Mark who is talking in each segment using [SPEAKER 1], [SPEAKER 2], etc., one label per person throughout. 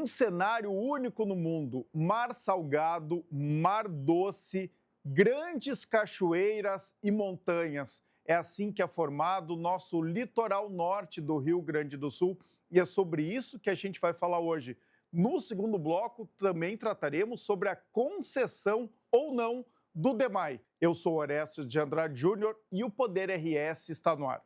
[SPEAKER 1] cenário único no mundo, mar salgado, mar doce, grandes cachoeiras e montanhas. É assim que é formado o nosso litoral norte do Rio Grande do Sul e é sobre isso que a gente vai falar hoje. No segundo bloco, também trataremos sobre a concessão ou não do DEMAI. Eu sou Orestes de Andrade Júnior e o Poder RS está no ar.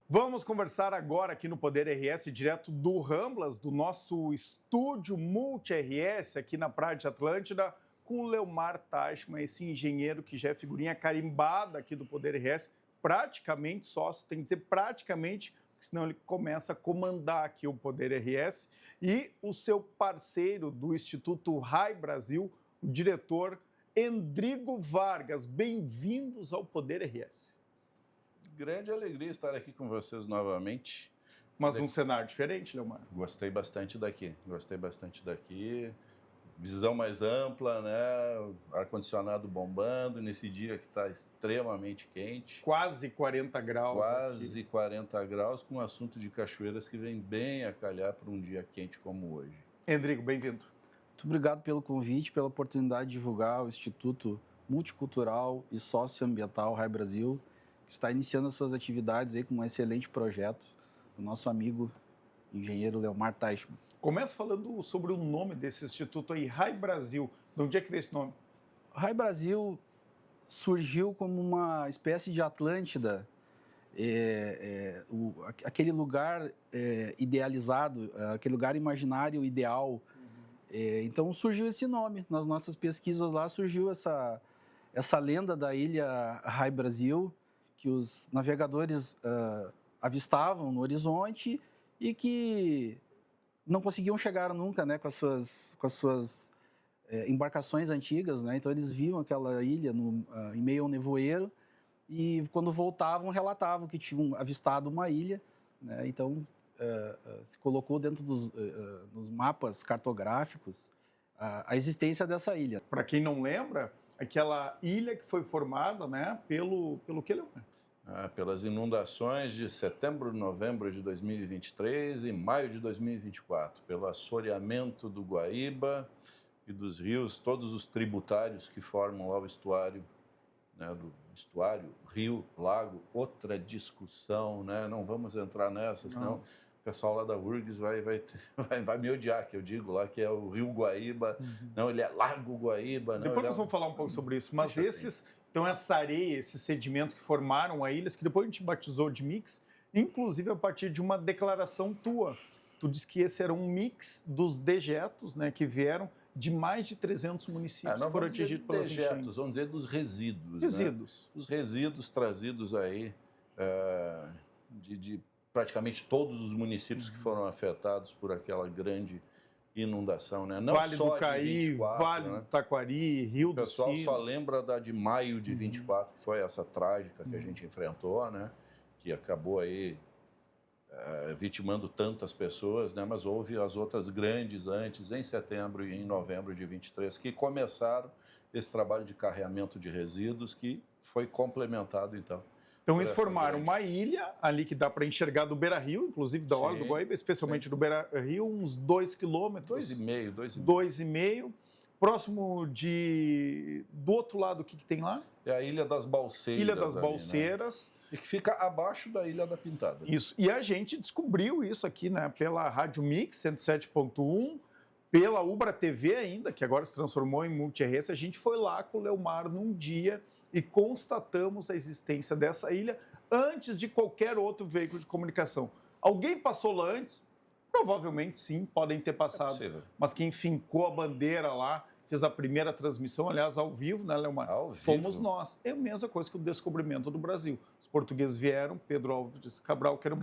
[SPEAKER 1] Vamos conversar agora aqui no Poder RS, direto do Ramblas, do nosso estúdio Multi-RS aqui na Praia de Atlântida, com o Leomar Teichmann, esse engenheiro que já é figurinha carimbada aqui do Poder RS, praticamente sócio, tem que dizer praticamente, porque senão ele começa a comandar aqui o Poder RS, e o seu parceiro do Instituto RAI Brasil, o diretor Endrigo Vargas. Bem-vindos ao Poder RS.
[SPEAKER 2] Grande alegria estar aqui com vocês novamente.
[SPEAKER 1] Mas um cenário diferente, Leomar?
[SPEAKER 2] Gostei bastante daqui. Visão mais ampla, né? Ar-condicionado bombando nesse dia que está extremamente quente.
[SPEAKER 1] Quase 40 graus.
[SPEAKER 2] Quase aqui. 40 graus, com um assunto de cachoeiras que vem bem a calhar para um dia quente como hoje.
[SPEAKER 1] Endrigo, bem-vindo.
[SPEAKER 3] Muito obrigado pelo convite, pela oportunidade de divulgar o Instituto Multicultural e Socioambiental RAI Brasil, que está iniciando as suas atividades aí com um excelente projeto do nosso amigo engenheiro Leomar Teichmann.
[SPEAKER 1] Começa falando sobre o nome desse instituto aí, RAI Brasil. De onde é que veio esse nome?
[SPEAKER 3] RAI Brasil surgiu como uma espécie de Atlântida, aquele lugar idealizado, aquele lugar imaginário ideal. Então surgiu esse nome. Nas nossas pesquisas lá surgiu essa lenda da ilha RAI Brasil, que os navegadores avistavam no horizonte e que não conseguiam chegar nunca, né, com as suas embarcações antigas, né? Então eles viam aquela ilha em meio ao nevoeiro e quando voltavam relatavam que tinham avistado uma ilha, né? Então se colocou dentro dos mapas cartográficos a existência dessa ilha.
[SPEAKER 1] Para quem não lembra, aquela ilha que foi formada, né, pelo que, Leomar?
[SPEAKER 2] Pelas inundações de setembro e novembro de 2023 e maio de 2024, pelo assoreamento do Guaíba e dos rios, todos os tributários que formam lá o estuário, né, do estuário, rio, lago, outra discussão, né? Não vamos entrar nessa, senão o pessoal lá da URGS vai me odiar, que eu digo lá que é o rio Guaíba, não, ele é Lago Guaíba. Não,
[SPEAKER 1] depois nós vamos falar um pouco sobre isso, mas esses...
[SPEAKER 2] Assim.
[SPEAKER 1] Então, essa areia, esses sedimentos que formaram a ilha, que depois a gente batizou de mix, inclusive a partir de uma declaração tua. Tu disse que esse era um mix dos dejetos, né, que vieram de mais de 300 municípios que foram atingidos pelas enchentes.
[SPEAKER 2] Vamos dizer dos resíduos.
[SPEAKER 1] Resíduos.
[SPEAKER 2] Né? Os resíduos trazidos aí de praticamente todos os municípios que foram afetados por aquela grande inundação, né? Não
[SPEAKER 1] Vale
[SPEAKER 2] só
[SPEAKER 1] do Caí,
[SPEAKER 2] 24,
[SPEAKER 1] Vale
[SPEAKER 2] né?
[SPEAKER 1] do Taquari, Rio do Sino.
[SPEAKER 2] O pessoal só lembra da de maio de 24, que foi essa trágica que a gente enfrentou, né? Que acabou aí vitimando tantas pessoas, né? Mas houve as outras grandes antes, em setembro e em novembro de 23, que começaram esse trabalho de carreamento de resíduos que foi complementado, então.
[SPEAKER 1] Então, eles formaram uma ilha ali que dá para enxergar do Beira-Rio, inclusive da Orla do Guaíba, especialmente do Beira-Rio, uns 2 quilômetros. 2,5. Próximo do outro lado, o que tem lá?
[SPEAKER 2] É a Ilha das Balseiras.
[SPEAKER 1] Ilha das Balseiras.
[SPEAKER 2] Né? E que fica abaixo da Ilha da Pintada.
[SPEAKER 1] Isso. E a gente descobriu isso aqui, né? Pela Rádio Mix 107.1, pela Ubra TV ainda, que agora se transformou em Multi-RS. A gente foi lá com o Leomar num dia e constatamos a existência dessa ilha antes de qualquer outro veículo de comunicação. Alguém passou lá antes? Provavelmente sim, podem ter passado. Mas quem fincou a bandeira lá, fez a primeira transmissão, aliás, ao vivo, né, Leomar?
[SPEAKER 2] Ao vivo.
[SPEAKER 1] Fomos nós. É a mesma coisa que o descobrimento do Brasil. Os portugueses vieram, Pedro Álvares Cabral, que era um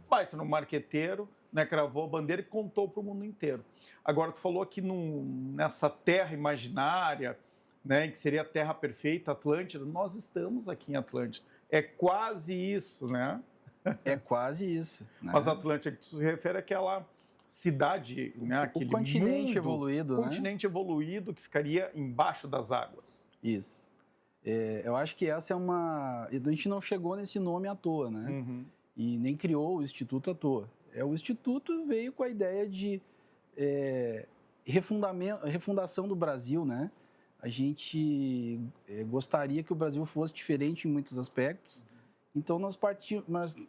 [SPEAKER 1] baita no marqueteiro, né, cravou a bandeira e contou para o mundo inteiro. Agora, tu falou aqui nessa terra imaginária, né, que seria a terra perfeita, Atlântida. Nós estamos aqui em Atlântida. É quase isso, né?
[SPEAKER 3] É quase isso. Né?
[SPEAKER 1] Mas Atlântida, que se refere àquela cidade, né, aquele
[SPEAKER 3] continente evoluído,
[SPEAKER 1] continente evoluído que ficaria embaixo das águas.
[SPEAKER 3] Isso. Eu acho que essa é uma... A gente não chegou nesse nome à toa, né? e nem criou o Instituto à toa. O Instituto veio com a ideia de refundação do Brasil, né? A gente gostaria que o Brasil fosse diferente em muitos aspectos, então nós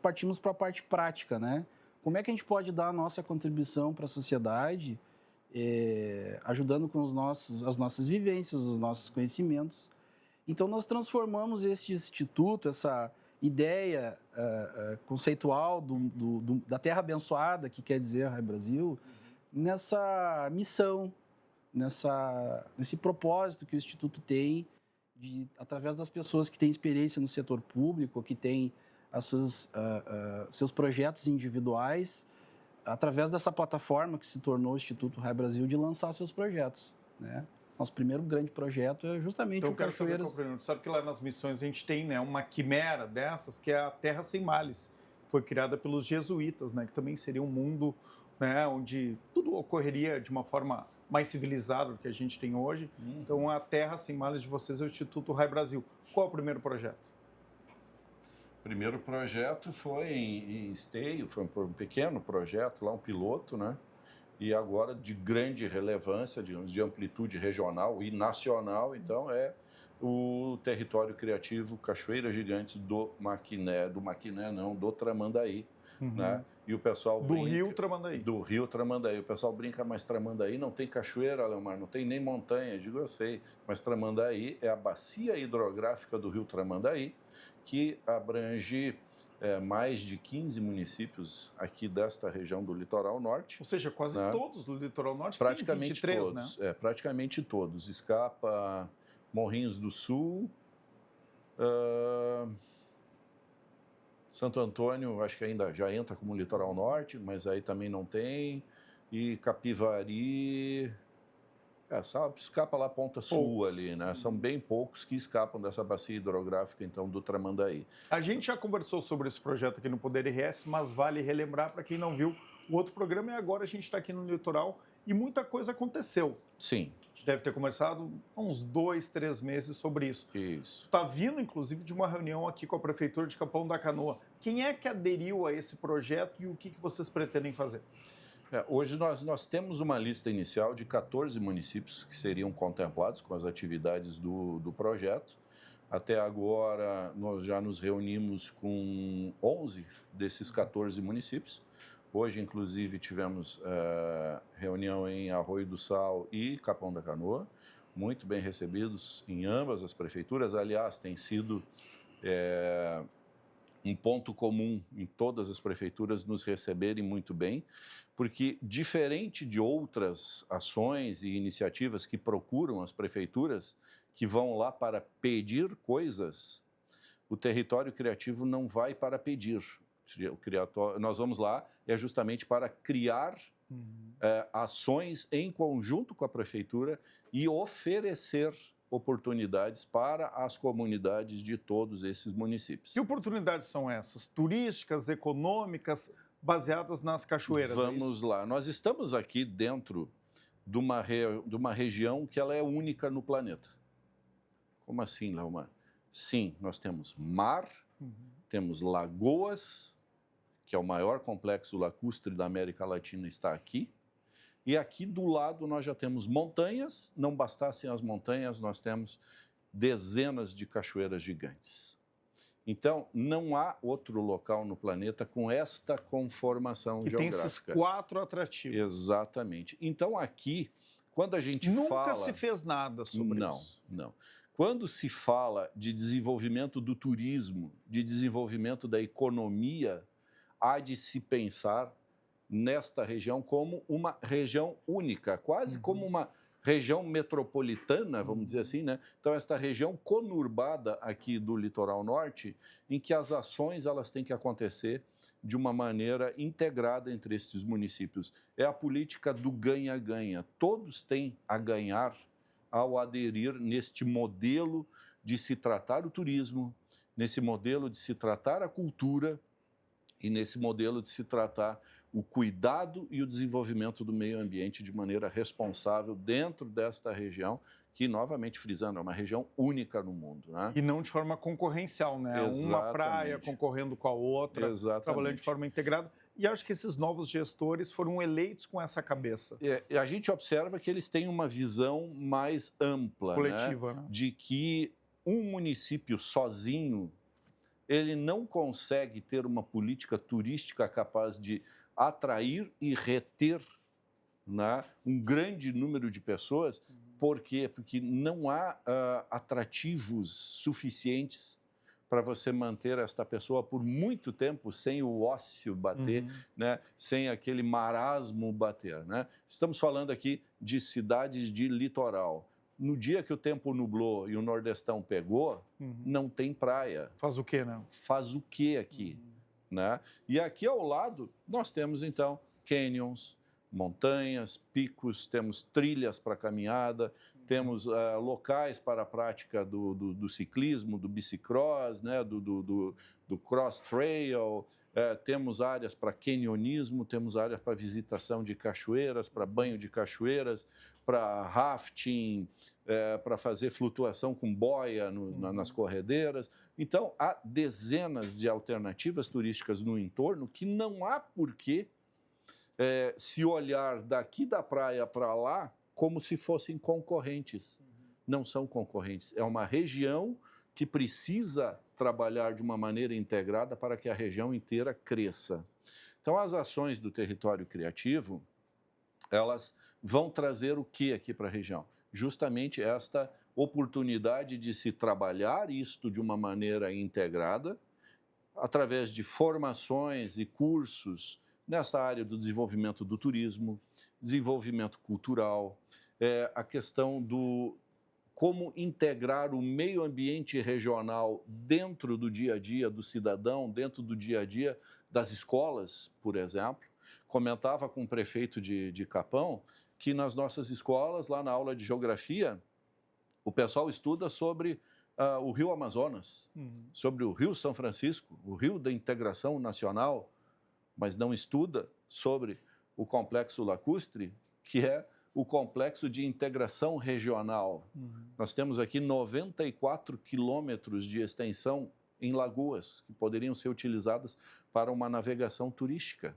[SPEAKER 3] partimos para a parte prática, né? Como é que a gente pode dar a nossa contribuição para a sociedade, ajudando com as nossas vivências, os nossos conhecimentos. Então, nós transformamos este instituto, essa ideia conceitual da terra abençoada, que quer dizer Rai Brasil, nessa missão, nesse propósito que o Instituto tem, através das pessoas que têm experiência no setor público, que têm seus projetos individuais, através dessa plataforma que se tornou o Instituto Rai Brasil, de lançar seus projetos, né? Nosso primeiro grande projeto é justamente
[SPEAKER 1] então,
[SPEAKER 3] o Cachoeiras.
[SPEAKER 1] Sabe que lá nas missões a gente tem, né, uma quimera dessas, que é a Terra Sem Males. Foi criada pelos jesuítas, né, que também seria um mundo, né, onde tudo ocorreria de uma forma mais civilizada do que a gente tem hoje. Então, a Terra Sem Males de vocês é o Instituto Rai Brasil. Qual é o primeiro projeto?
[SPEAKER 2] O primeiro projeto foi em Esteio, foi um pequeno projeto, lá um piloto, né? E agora de grande relevância, digamos, de amplitude regional e nacional, então é o território criativo Cachoeiras Gigantes do Tramandaí, né? E o pessoal
[SPEAKER 1] do Rio Tramandaí.
[SPEAKER 2] Do Rio Tramandaí. O pessoal brinca, mas Tramandaí não tem cachoeira, Leomar, não tem nem montanha. Eu digo, eu sei, mas Tramandaí é a bacia hidrográfica do Rio Tramandaí, que abrange mais de 15 municípios aqui desta região do litoral norte.
[SPEAKER 1] Ou seja, quase todos do litoral norte.
[SPEAKER 2] Praticamente
[SPEAKER 1] 23,
[SPEAKER 2] todos,
[SPEAKER 1] né?
[SPEAKER 2] Praticamente todos. Escapa Morrinhos do Sul, Santo Antônio, acho que ainda já entra como litoral norte, mas aí também não tem, e Capivari... escapa lá a Ponta Sul ali, né? São bem poucos que escapam dessa bacia hidrográfica, então, do Tramandaí.
[SPEAKER 1] A gente já conversou sobre esse projeto aqui no Poder RS, mas vale relembrar para quem não viu o outro programa, e agora a gente está aqui no litoral e muita coisa aconteceu.
[SPEAKER 2] Sim.
[SPEAKER 1] A gente deve ter conversado há uns 2, 3 meses sobre isso.
[SPEAKER 2] Isso.
[SPEAKER 1] Está vindo, inclusive, de uma reunião aqui com a Prefeitura de Capão da Canoa. Quem é que aderiu a esse projeto e o que vocês pretendem fazer?
[SPEAKER 2] Hoje nós temos uma lista inicial de 14 municípios que seriam contemplados com as atividades do projeto. Até agora, nós já nos reunimos com 11 desses 14 municípios. Hoje, inclusive, tivemos reunião em Arroio do Sal e Capão da Canoa, muito bem recebidos em ambas as prefeituras. Aliás, tem sido um ponto comum em todas as prefeituras nos receberem muito bem, porque, diferente de outras ações e iniciativas que procuram as prefeituras, que vão lá para pedir coisas, o território criativo não vai para pedir. Nós vamos lá justamente para criar ações em conjunto com a prefeitura e oferecer oportunidades para as comunidades de todos esses municípios.
[SPEAKER 1] Que oportunidades são essas? Turísticas, econômicas, baseadas nas cachoeiras?
[SPEAKER 2] Vamos lá. Nós estamos aqui dentro de uma região que ela é única no planeta. Como assim, Leomar? Sim, nós temos mar, temos lagoas, que é o maior complexo lacustre da América Latina, está aqui. E aqui do lado nós já temos montanhas, não bastassem as montanhas, nós temos dezenas de cachoeiras gigantes. Então, não há outro local no planeta com esta conformação geográfica.
[SPEAKER 1] Tem esses 4 atrativos.
[SPEAKER 2] Exatamente. Então, aqui, quando a gente fala...
[SPEAKER 1] Nunca se fez nada sobre isso.
[SPEAKER 2] Não. Quando se fala de desenvolvimento do turismo, de desenvolvimento da economia, há de se pensar nesta região como uma região única, quase como uma região metropolitana, vamos dizer assim, né? Então, esta região conurbada aqui do litoral norte, em que as ações elas têm que acontecer de uma maneira integrada entre estes municípios. É a política do ganha-ganha. Todos têm a ganhar ao aderir neste modelo de se tratar o turismo, nesse modelo de se tratar a cultura e nesse modelo de se tratar o cuidado e o desenvolvimento do meio ambiente de maneira responsável dentro desta região, que, novamente frisando, é uma região única no mundo, né?
[SPEAKER 1] E não de forma concorrencial, né? Uma praia concorrendo com a outra, trabalhando de forma integrada. E acho que esses novos gestores foram eleitos com essa cabeça.
[SPEAKER 2] A gente observa que eles têm uma visão mais ampla,
[SPEAKER 1] coletiva, né?
[SPEAKER 2] De que um município sozinho, ele não consegue ter uma política turística capaz de atrair e reter, né, um grande número de pessoas. Por quê? Porque não há atrativos suficientes para você manter esta pessoa por muito tempo sem o ócio bater, né? Sem aquele marasmo bater, né? Estamos falando aqui de cidades de litoral. No dia que o tempo nublou e o Nordestão pegou, não tem praia.
[SPEAKER 1] Faz o quê, né?
[SPEAKER 2] Faz o quê aqui? Né? E aqui ao lado nós temos, então, canyons, montanhas, picos, temos trilhas para caminhada, temos locais para a prática do ciclismo, do bicicross, né? do cross trail, temos áreas para canyonismo, temos áreas para visitação de cachoeiras, para banho de cachoeiras, para rafting, para fazer flutuação com boia nas corredeiras. Então, há dezenas de alternativas turísticas no entorno que não há porquê se olhar daqui da praia para lá como se fossem concorrentes. Não são concorrentes. É uma região que precisa trabalhar de uma maneira integrada para que a região inteira cresça. Então, as ações do território criativo, elas vão trazer o que aqui para a região? Justamente esta oportunidade de se trabalhar isto de uma maneira integrada, através de formações e cursos nessa área do desenvolvimento do turismo, desenvolvimento cultural, a questão do como integrar o meio ambiente regional dentro do dia a dia do cidadão, dentro do dia a dia das escolas, por exemplo. Comentava com o prefeito de Capão que nas nossas escolas, lá na aula de geografia, o pessoal estuda sobre o Rio Amazonas, sobre o Rio São Francisco, o Rio da Integração Nacional, mas não estuda sobre o Complexo Lacustre, que é o complexo de integração regional. Nós temos aqui 94 quilômetros de extensão em lagoas, que poderiam ser utilizadas para uma navegação turística,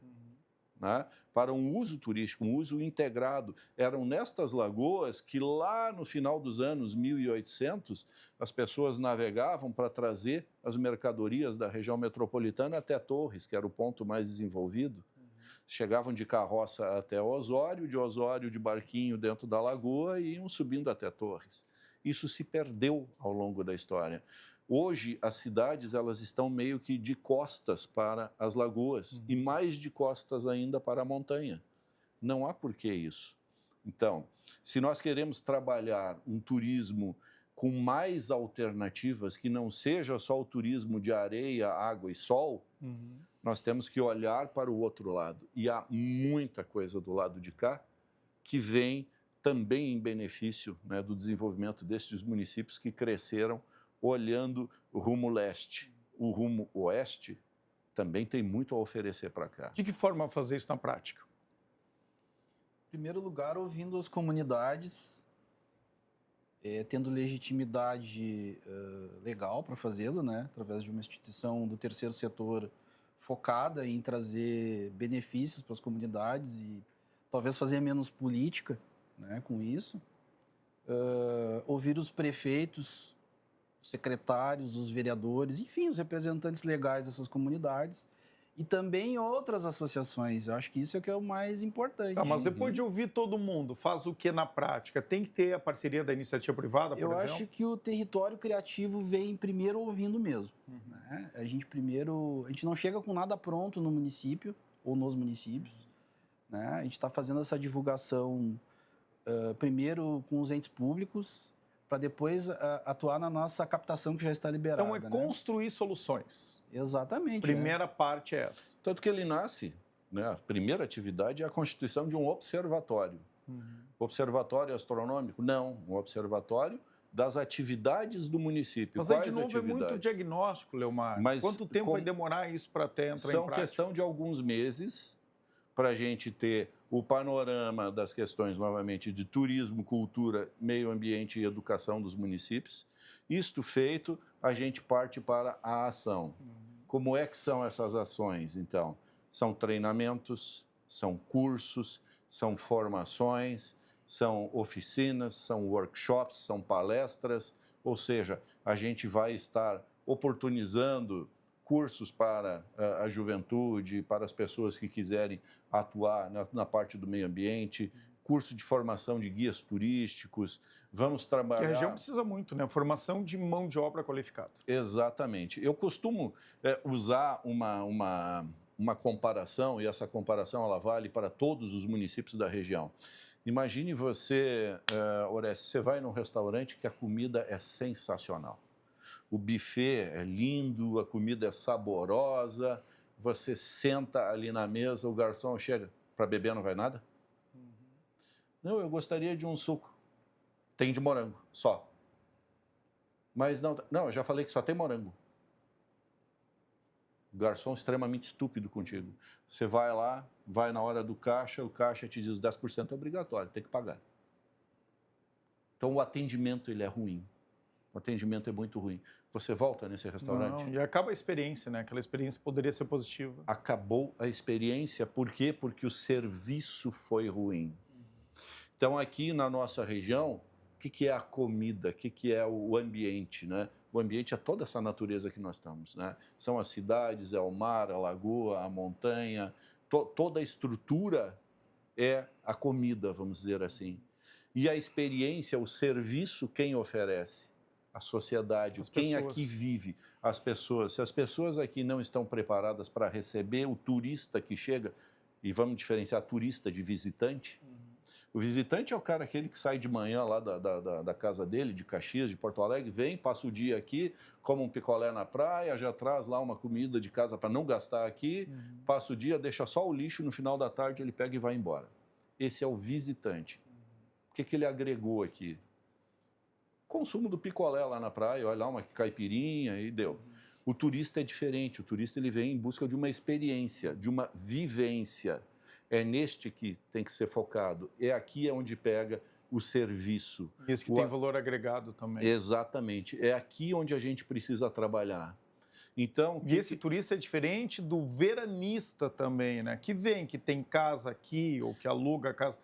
[SPEAKER 2] né? Para um uso turístico, um uso integrado. Eram nestas lagoas que lá no final dos anos 1800, as pessoas navegavam para trazer as mercadorias da região metropolitana até Torres, que era o ponto mais desenvolvido. Chegavam de carroça até Osório, de Osório de barquinho dentro da lagoa e iam subindo até Torres. Isso se perdeu ao longo da história. Hoje, as cidades elas estão meio que de costas para as lagoas e mais de costas ainda para a montanha. Não há por que isso. Então, se nós queremos trabalhar um turismo com mais alternativas, que não seja só o turismo de areia, água e sol, nós temos que olhar para o outro lado. E há muita coisa do lado de cá que vem também em benefício, né, do desenvolvimento destes municípios que cresceram olhando o rumo leste. O rumo oeste também tem muito a oferecer para cá.
[SPEAKER 1] De que forma fazer isso na prática?
[SPEAKER 3] Em primeiro lugar, ouvindo as comunidades, tendo legitimidade legal para fazê-lo, né? Através de uma instituição do terceiro setor focada em trazer benefícios para as comunidades e talvez fazer menos política, né, com isso. Ouvir os prefeitos, os secretários, os vereadores, enfim, os representantes legais dessas comunidades e também outras associações. Eu acho que isso é o que é o mais importante.
[SPEAKER 1] Tá, mas depois de ouvir todo mundo, faz o que na prática? Tem que ter a parceria da iniciativa privada, por exemplo?
[SPEAKER 3] Eu acho que o território criativo vem primeiro ouvindo mesmo. Né? A gente não chega com nada pronto no município ou nos municípios. Né? A gente está fazendo essa divulgação primeiro com os entes públicos, para depois atuar na nossa captação que já está liberada.
[SPEAKER 1] Então é construir soluções.
[SPEAKER 3] Exatamente.
[SPEAKER 1] Primeira parte é essa.
[SPEAKER 2] Tanto que ele nasce, né, a primeira atividade é a constituição de um observatório. Observatório astronômico? Não, um observatório das atividades do município.
[SPEAKER 1] Mas aí, de novo, é muito diagnóstico, Leomar. Quanto tempo vai demorar isso para entrar em prática?
[SPEAKER 2] São questão de alguns meses, para a gente ter o panorama das questões, novamente, de turismo, cultura, meio ambiente e educação dos municípios. Isto feito, a gente parte para a ação. Como é que são essas ações, então? São treinamentos, são cursos, são formações, são oficinas, são workshops, são palestras, ou seja, a gente vai estar oportunizando cursos para a juventude, para as pessoas que quiserem atuar na parte do meio ambiente, curso de formação de guias turísticos, vamos trabalhar...
[SPEAKER 1] Que a região precisa muito, né? Formação de mão de obra qualificada.
[SPEAKER 2] Exatamente. Eu costumo usar uma comparação, e essa comparação ela vale para todos os municípios da região. Imagine você, Orestes, você vai num restaurante que a comida é sensacional. O buffet é lindo, a comida é saborosa, você senta ali na mesa, o garçom chega, para beber não vai nada? Não, eu gostaria de um suco. Tem de morango, só. Mas não, eu já falei que só tem morango. Garçom extremamente estúpido contigo. Você vai lá, vai na hora do caixa, o caixa te diz 10% é obrigatório, tem que pagar. Então o atendimento ele é ruim. O atendimento é muito ruim. Você volta nesse restaurante?
[SPEAKER 1] Não, e acaba a experiência, né? Aquela experiência poderia ser positiva.
[SPEAKER 2] Acabou a experiência. Por quê? Porque o serviço foi ruim. Então, aqui na nossa região, o que é a comida? O que é o ambiente, né? O ambiente é toda essa natureza que nós estamos, né? São as cidades, é o mar, a lagoa, a montanha. Toda a estrutura é a comida, vamos dizer assim. E a experiência, o serviço, quem oferece? A sociedade, quem aqui vive, as pessoas. Se as pessoas aqui não estão preparadas para receber o turista que chega, e vamos diferenciar turista de visitante, o visitante é o cara aquele que sai de manhã lá da casa dele, de Caxias, de Porto Alegre, vem, passa o dia aqui, come um picolé na praia, já traz lá uma comida de casa para não gastar aqui, passa o dia, deixa só o lixo, no final da tarde ele pega e vai embora. Esse é o visitante. O que ele agregou aqui? Consumo do picolé lá na praia, olha lá, uma caipirinha e deu. O turista é diferente, o turista ele vem em busca de uma experiência, de uma vivência. É neste que tem que ser focado, é aqui onde pega o serviço.
[SPEAKER 1] Esse que tem valor agregado também.
[SPEAKER 2] Exatamente, é aqui onde a gente precisa trabalhar. Então,
[SPEAKER 1] e esse turista é diferente do veranista também, né? Que vem, que tem casa aqui ou que aluga casa.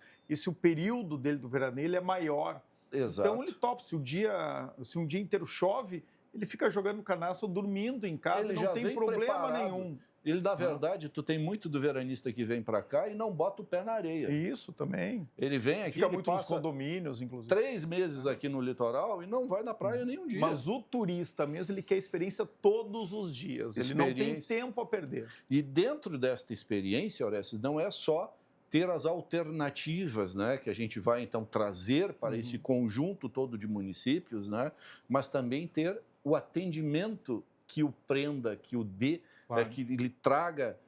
[SPEAKER 1] O período dele do veraneio ele é maior.
[SPEAKER 2] Exato.
[SPEAKER 1] Então ele topa, se um dia inteiro chove, ele fica jogando canastra ou dormindo em casa, ele não tem problema nenhum.
[SPEAKER 2] Ele, na verdade, tu tem muito do veranista que vem para cá e não bota o pé na areia.
[SPEAKER 1] Isso também.
[SPEAKER 2] Ele vem aqui,
[SPEAKER 1] fica muito nos condomínios, inclusive.
[SPEAKER 2] 3 meses aqui no litoral e não vai na praia nenhum dia.
[SPEAKER 1] Mas o turista mesmo, ele quer experiência todos os dias. Ele não tem tempo a perder.
[SPEAKER 2] E dentro desta experiência, Orestes, não é só ter as alternativas, né, que a gente vai, então, trazer para esse conjunto todo de municípios, né, mas também ter o atendimento que o prenda, que o dê, claro. Que lhe traga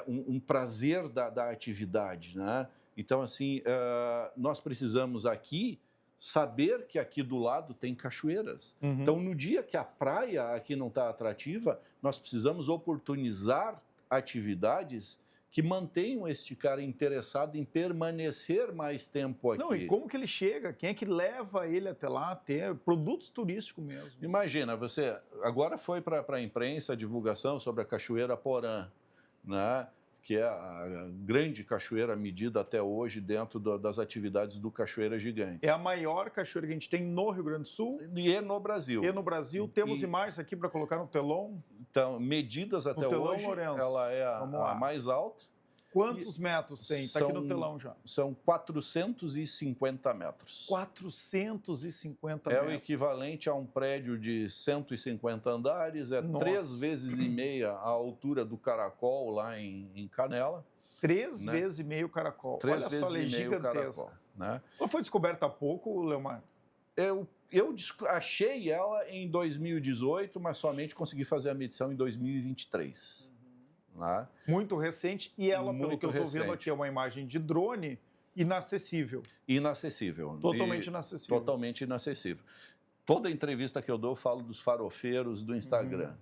[SPEAKER 2] um prazer da atividade, né? Então, assim, nós precisamos aqui saber que aqui do lado tem cachoeiras. Então, no dia que a praia aqui não está atrativa, nós precisamos oportunizar atividades que mantenham este cara interessado em permanecer mais tempo aqui.
[SPEAKER 1] Não, e como que ele chega? Quem é que leva ele até lá? Ter produtos turísticos mesmo.
[SPEAKER 2] Imagina, você agora foi para a imprensa a divulgação sobre a Cachoeira Porã, né? Que é a grande cachoeira medida até hoje dentro das atividades do Cachoeira Gigante.
[SPEAKER 1] É a maior cachoeira que a gente tem no Rio Grande do Sul.
[SPEAKER 2] E no Brasil.
[SPEAKER 1] E no Brasil. Temos imagens aqui para colocar no telão.
[SPEAKER 2] Então, medidas até hoje,
[SPEAKER 1] Lourenço.
[SPEAKER 2] Ela é a mais alta.
[SPEAKER 1] Quantos metros tem? Está aqui no telão já.
[SPEAKER 2] São 450 metros.
[SPEAKER 1] 450 metros.
[SPEAKER 2] É o equivalente a um prédio de 150 andares, 3 vezes e meia a altura do Caracol lá em Canela.
[SPEAKER 1] 3 vezes e meio o Caracol.
[SPEAKER 2] 3 vezes e meio o Caracol. Né?
[SPEAKER 1] Ela foi descoberta há pouco, Leomar?
[SPEAKER 2] Eu achei ela em 2018, mas somente consegui fazer a medição em 2023. Né?
[SPEAKER 1] Muito recente, e ela, pelo que eu estou vendo aqui, é uma imagem de drone inacessível.
[SPEAKER 2] Inacessível.
[SPEAKER 1] Totalmente inacessível.
[SPEAKER 2] Totalmente inacessível. Toda entrevista que eu dou, eu falo dos farofeiros do Instagram,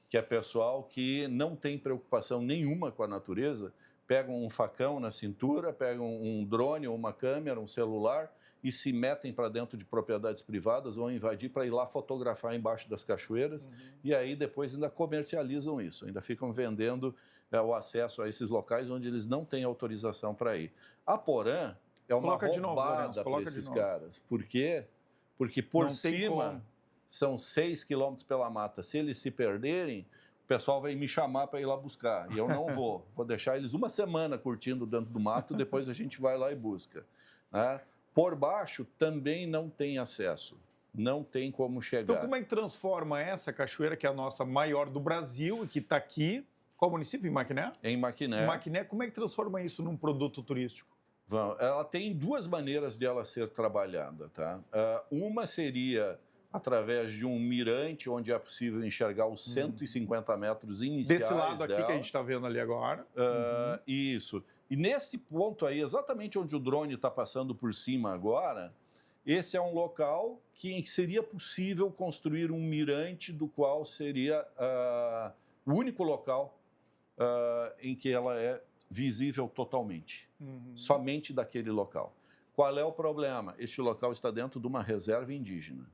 [SPEAKER 2] que é pessoal que não tem preocupação nenhuma com a natureza, pegam um facão na cintura, pegam um drone ou uma câmera, um celular e se metem para dentro de propriedades privadas, vão invadir para ir lá fotografar embaixo das cachoeiras e aí depois ainda comercializam isso, ainda ficam vendendo o acesso a esses locais onde eles não têm autorização para ir. A Porã é uma roubada para esses caras. Por quê? Porque por cima são 6 quilômetros pela mata. Se eles se perderem, o pessoal vai me chamar para ir lá buscar. E eu não vou. Vou deixar eles uma semana curtindo dentro do mato, depois a gente vai lá e busca. Né? Por baixo também não tem acesso. Não tem como chegar.
[SPEAKER 1] Então, como é que transforma essa cachoeira, que é a nossa maior do Brasil e que está aqui? Qual município? Em Maquiné?
[SPEAKER 2] Em Maquiné.
[SPEAKER 1] Em Maquiné, como é que transforma isso num produto turístico?
[SPEAKER 2] Ela tem duas maneiras de ela ser trabalhada. Tá? Uma seria através de um mirante, onde é possível enxergar os 150 metros iniciais
[SPEAKER 1] desse lado aqui
[SPEAKER 2] dela.
[SPEAKER 1] que a gente está vendo ali agora.
[SPEAKER 2] Isso. E nesse ponto aí, exatamente onde o drone está passando por cima agora, esse é um local que seria possível construir um mirante, do qual seria o único local em que ela é visível totalmente. Somente daquele local. Qual é o problema? Este local está dentro de uma reserva indígena.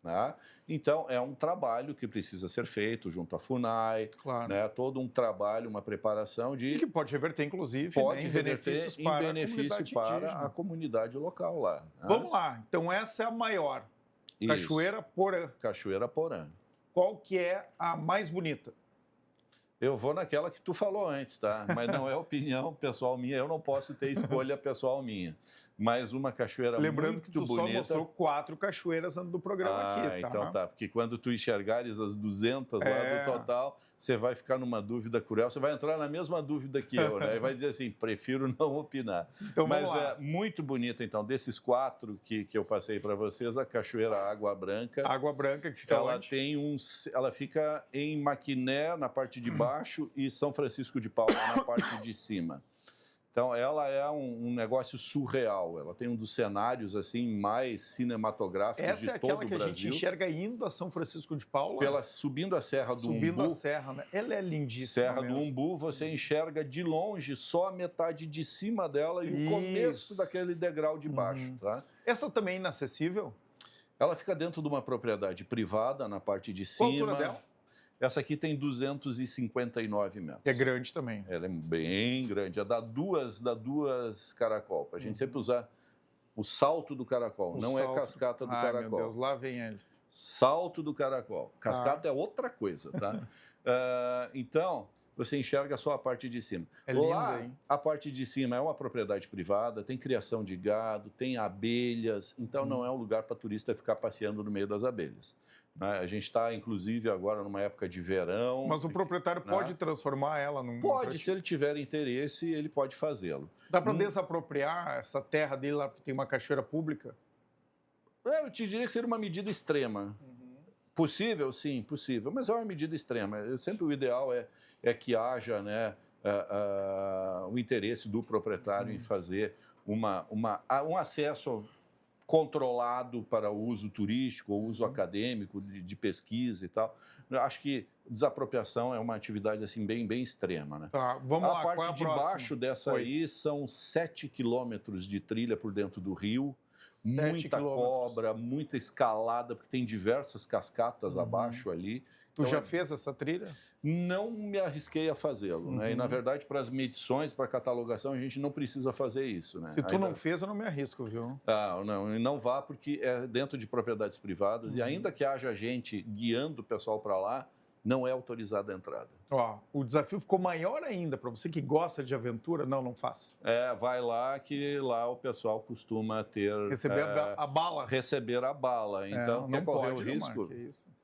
[SPEAKER 2] Né? Então, é um trabalho que precisa ser feito junto à FUNAI,
[SPEAKER 1] Claro.
[SPEAKER 2] Né? Todo um trabalho, uma preparação de...
[SPEAKER 1] E que pode reverter, inclusive,
[SPEAKER 2] pode
[SPEAKER 1] em
[SPEAKER 2] reverter
[SPEAKER 1] benefícios para
[SPEAKER 2] a comunidade local lá. Né?
[SPEAKER 1] Vamos lá. Então, essa é a maior.
[SPEAKER 2] Isso.
[SPEAKER 1] Cachoeira Porã.
[SPEAKER 2] Cachoeira Porã.
[SPEAKER 1] Qual que é a mais bonita?
[SPEAKER 2] Eu vou naquela que tu falou antes, tá? Mas não é opinião pessoal minha, eu não posso ter escolha pessoal minha. Mas uma cachoeira
[SPEAKER 1] Lembrando
[SPEAKER 2] muito
[SPEAKER 1] que tu
[SPEAKER 2] bonita.
[SPEAKER 1] só mostrou 4 cachoeiras antes do programa aqui, tá?
[SPEAKER 2] Então tá, porque quando tu enxergares as 200 lá do total, você vai ficar numa dúvida cruel, você vai entrar na mesma dúvida que eu, né? E vai dizer assim, prefiro não opinar.
[SPEAKER 1] Então,
[SPEAKER 2] mas é muito bonita, então, desses 4 que eu passei para vocês, a Cachoeira Água Branca.
[SPEAKER 1] Água Branca, que fica
[SPEAKER 2] ela
[SPEAKER 1] onde?
[SPEAKER 2] Ela fica em Maquiné, na parte de baixo, e São Francisco de Paula, na parte de cima. Então, ela é um negócio surreal. Ela tem um dos cenários assim mais cinematográficos de todo o Brasil. Essa é aquela que a gente
[SPEAKER 1] enxerga indo a São Francisco de Paula?
[SPEAKER 2] Subindo a Serra do Umbu.
[SPEAKER 1] Subindo a serra, né? Ela é lindíssima
[SPEAKER 2] Serra do Umbu, você enxerga de longe só a metade de cima dela e o começo daquele degrau de baixo. Tá?
[SPEAKER 1] Essa também é inacessível?
[SPEAKER 2] Ela fica dentro de uma propriedade privada, na parte de cima.
[SPEAKER 1] Qual a altura dela?
[SPEAKER 2] Essa aqui tem 259 metros.
[SPEAKER 1] É grande também.
[SPEAKER 2] Ela é bem grande. É da duas caracol. Para a gente sempre usar o salto do caracol, não é cascata do caracol.
[SPEAKER 1] Meu Deus, lá vem ele.
[SPEAKER 2] Salto do caracol. Cascata é outra coisa, tá? Então, você enxerga só a parte de cima.
[SPEAKER 1] É lindo,
[SPEAKER 2] lá,
[SPEAKER 1] hein?
[SPEAKER 2] a parte de cima é uma propriedade privada, tem criação de gado, tem abelhas, então não é um lugar para turista ficar passeando no meio das abelhas. A gente está, inclusive, agora numa época de verão.
[SPEAKER 1] Mas o proprietário pode transformar ela num...
[SPEAKER 2] Pode, se ele tiver interesse, ele pode fazê-lo.
[SPEAKER 1] Dá para desapropriar essa terra dele lá, porque tem uma cachoeira pública?
[SPEAKER 2] Eu te diria que seria uma medida extrema. Possível? Sim, possível, mas é uma medida extrema. O ideal é que haja, né, o interesse do proprietário em fazer um acesso controlado para o uso turístico ou uso acadêmico, de pesquisa e tal. Eu acho que desapropriação é uma atividade assim bem extrema. Né?
[SPEAKER 1] Tá, vamos lá,
[SPEAKER 2] parte
[SPEAKER 1] qual é a
[SPEAKER 2] de
[SPEAKER 1] próxima?
[SPEAKER 2] baixo dessa aí são 7 quilômetros de trilha por dentro do rio, muita cobra, muita escalada, porque tem diversas cascatas abaixo ali.
[SPEAKER 1] Tu já fez essa trilha?
[SPEAKER 2] Não me arrisquei a fazê-lo, né? E, na verdade, para as medições, para a catalogação, a gente não precisa fazer isso, né?
[SPEAKER 1] Se tu não fez, eu não me arrisco, viu?
[SPEAKER 2] Não vá, porque é dentro de propriedades privadas e ainda que haja gente guiando o pessoal para lá, não é autorizada a entrada.
[SPEAKER 1] Ó, o desafio ficou maior ainda. Para você que gosta de aventura, não faça.
[SPEAKER 2] Vai lá, que lá o pessoal costuma ter...
[SPEAKER 1] Receber a bala.
[SPEAKER 2] Receber a bala. Então,
[SPEAKER 1] não
[SPEAKER 2] quer correr
[SPEAKER 1] pode,
[SPEAKER 2] o risco?
[SPEAKER 1] Não, que isso.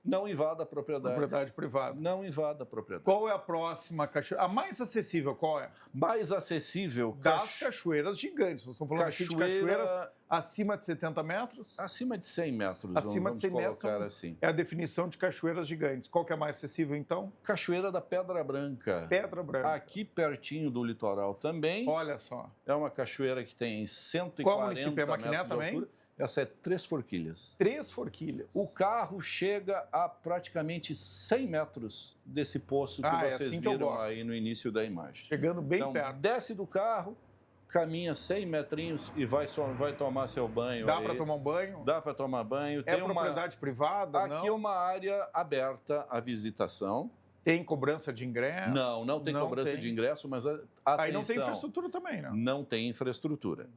[SPEAKER 2] Não invada a propriedade.
[SPEAKER 1] Propriedade privada.
[SPEAKER 2] Não invada a propriedade.
[SPEAKER 1] Qual é a próxima cachoeira? A mais acessível, qual é?
[SPEAKER 2] Mais acessível...
[SPEAKER 1] Das cachoeiras gigantes. Nós estamos falando aqui de cachoeiras acima de 70 metros?
[SPEAKER 2] Acima de 100 metros.
[SPEAKER 1] Acima de 100 metros
[SPEAKER 2] assim.
[SPEAKER 1] É a definição de cachoeiras gigantes. Qual que é mais acessível, então?
[SPEAKER 2] Cachoeira da Pedra Branca.
[SPEAKER 1] Pedra Branca.
[SPEAKER 2] Aqui pertinho do litoral também.
[SPEAKER 1] Olha só.
[SPEAKER 2] É uma cachoeira que tem 140
[SPEAKER 1] Qual município? É
[SPEAKER 2] metros
[SPEAKER 1] Maquiné
[SPEAKER 2] de
[SPEAKER 1] também?
[SPEAKER 2] altura. Essa é 3 forquilhas.
[SPEAKER 1] 3 forquilhas.
[SPEAKER 2] O carro chega a praticamente 100 metros desse poço que vocês
[SPEAKER 1] assim que eu
[SPEAKER 2] viram
[SPEAKER 1] gosto.
[SPEAKER 2] aí no início da imagem.
[SPEAKER 1] Chegando bem
[SPEAKER 2] Então,
[SPEAKER 1] perto.
[SPEAKER 2] desce do carro, caminha 100 metrinhos e vai tomar seu banho.
[SPEAKER 1] Dá para tomar um banho?
[SPEAKER 2] Dá para tomar banho.
[SPEAKER 1] É propriedade privada?
[SPEAKER 2] Aqui é uma área aberta à visitação.
[SPEAKER 1] Tem cobrança de ingresso?
[SPEAKER 2] Não tem cobrança de ingresso, mas atenção,
[SPEAKER 1] aí não tem infraestrutura também, né?
[SPEAKER 2] Não tem infraestrutura.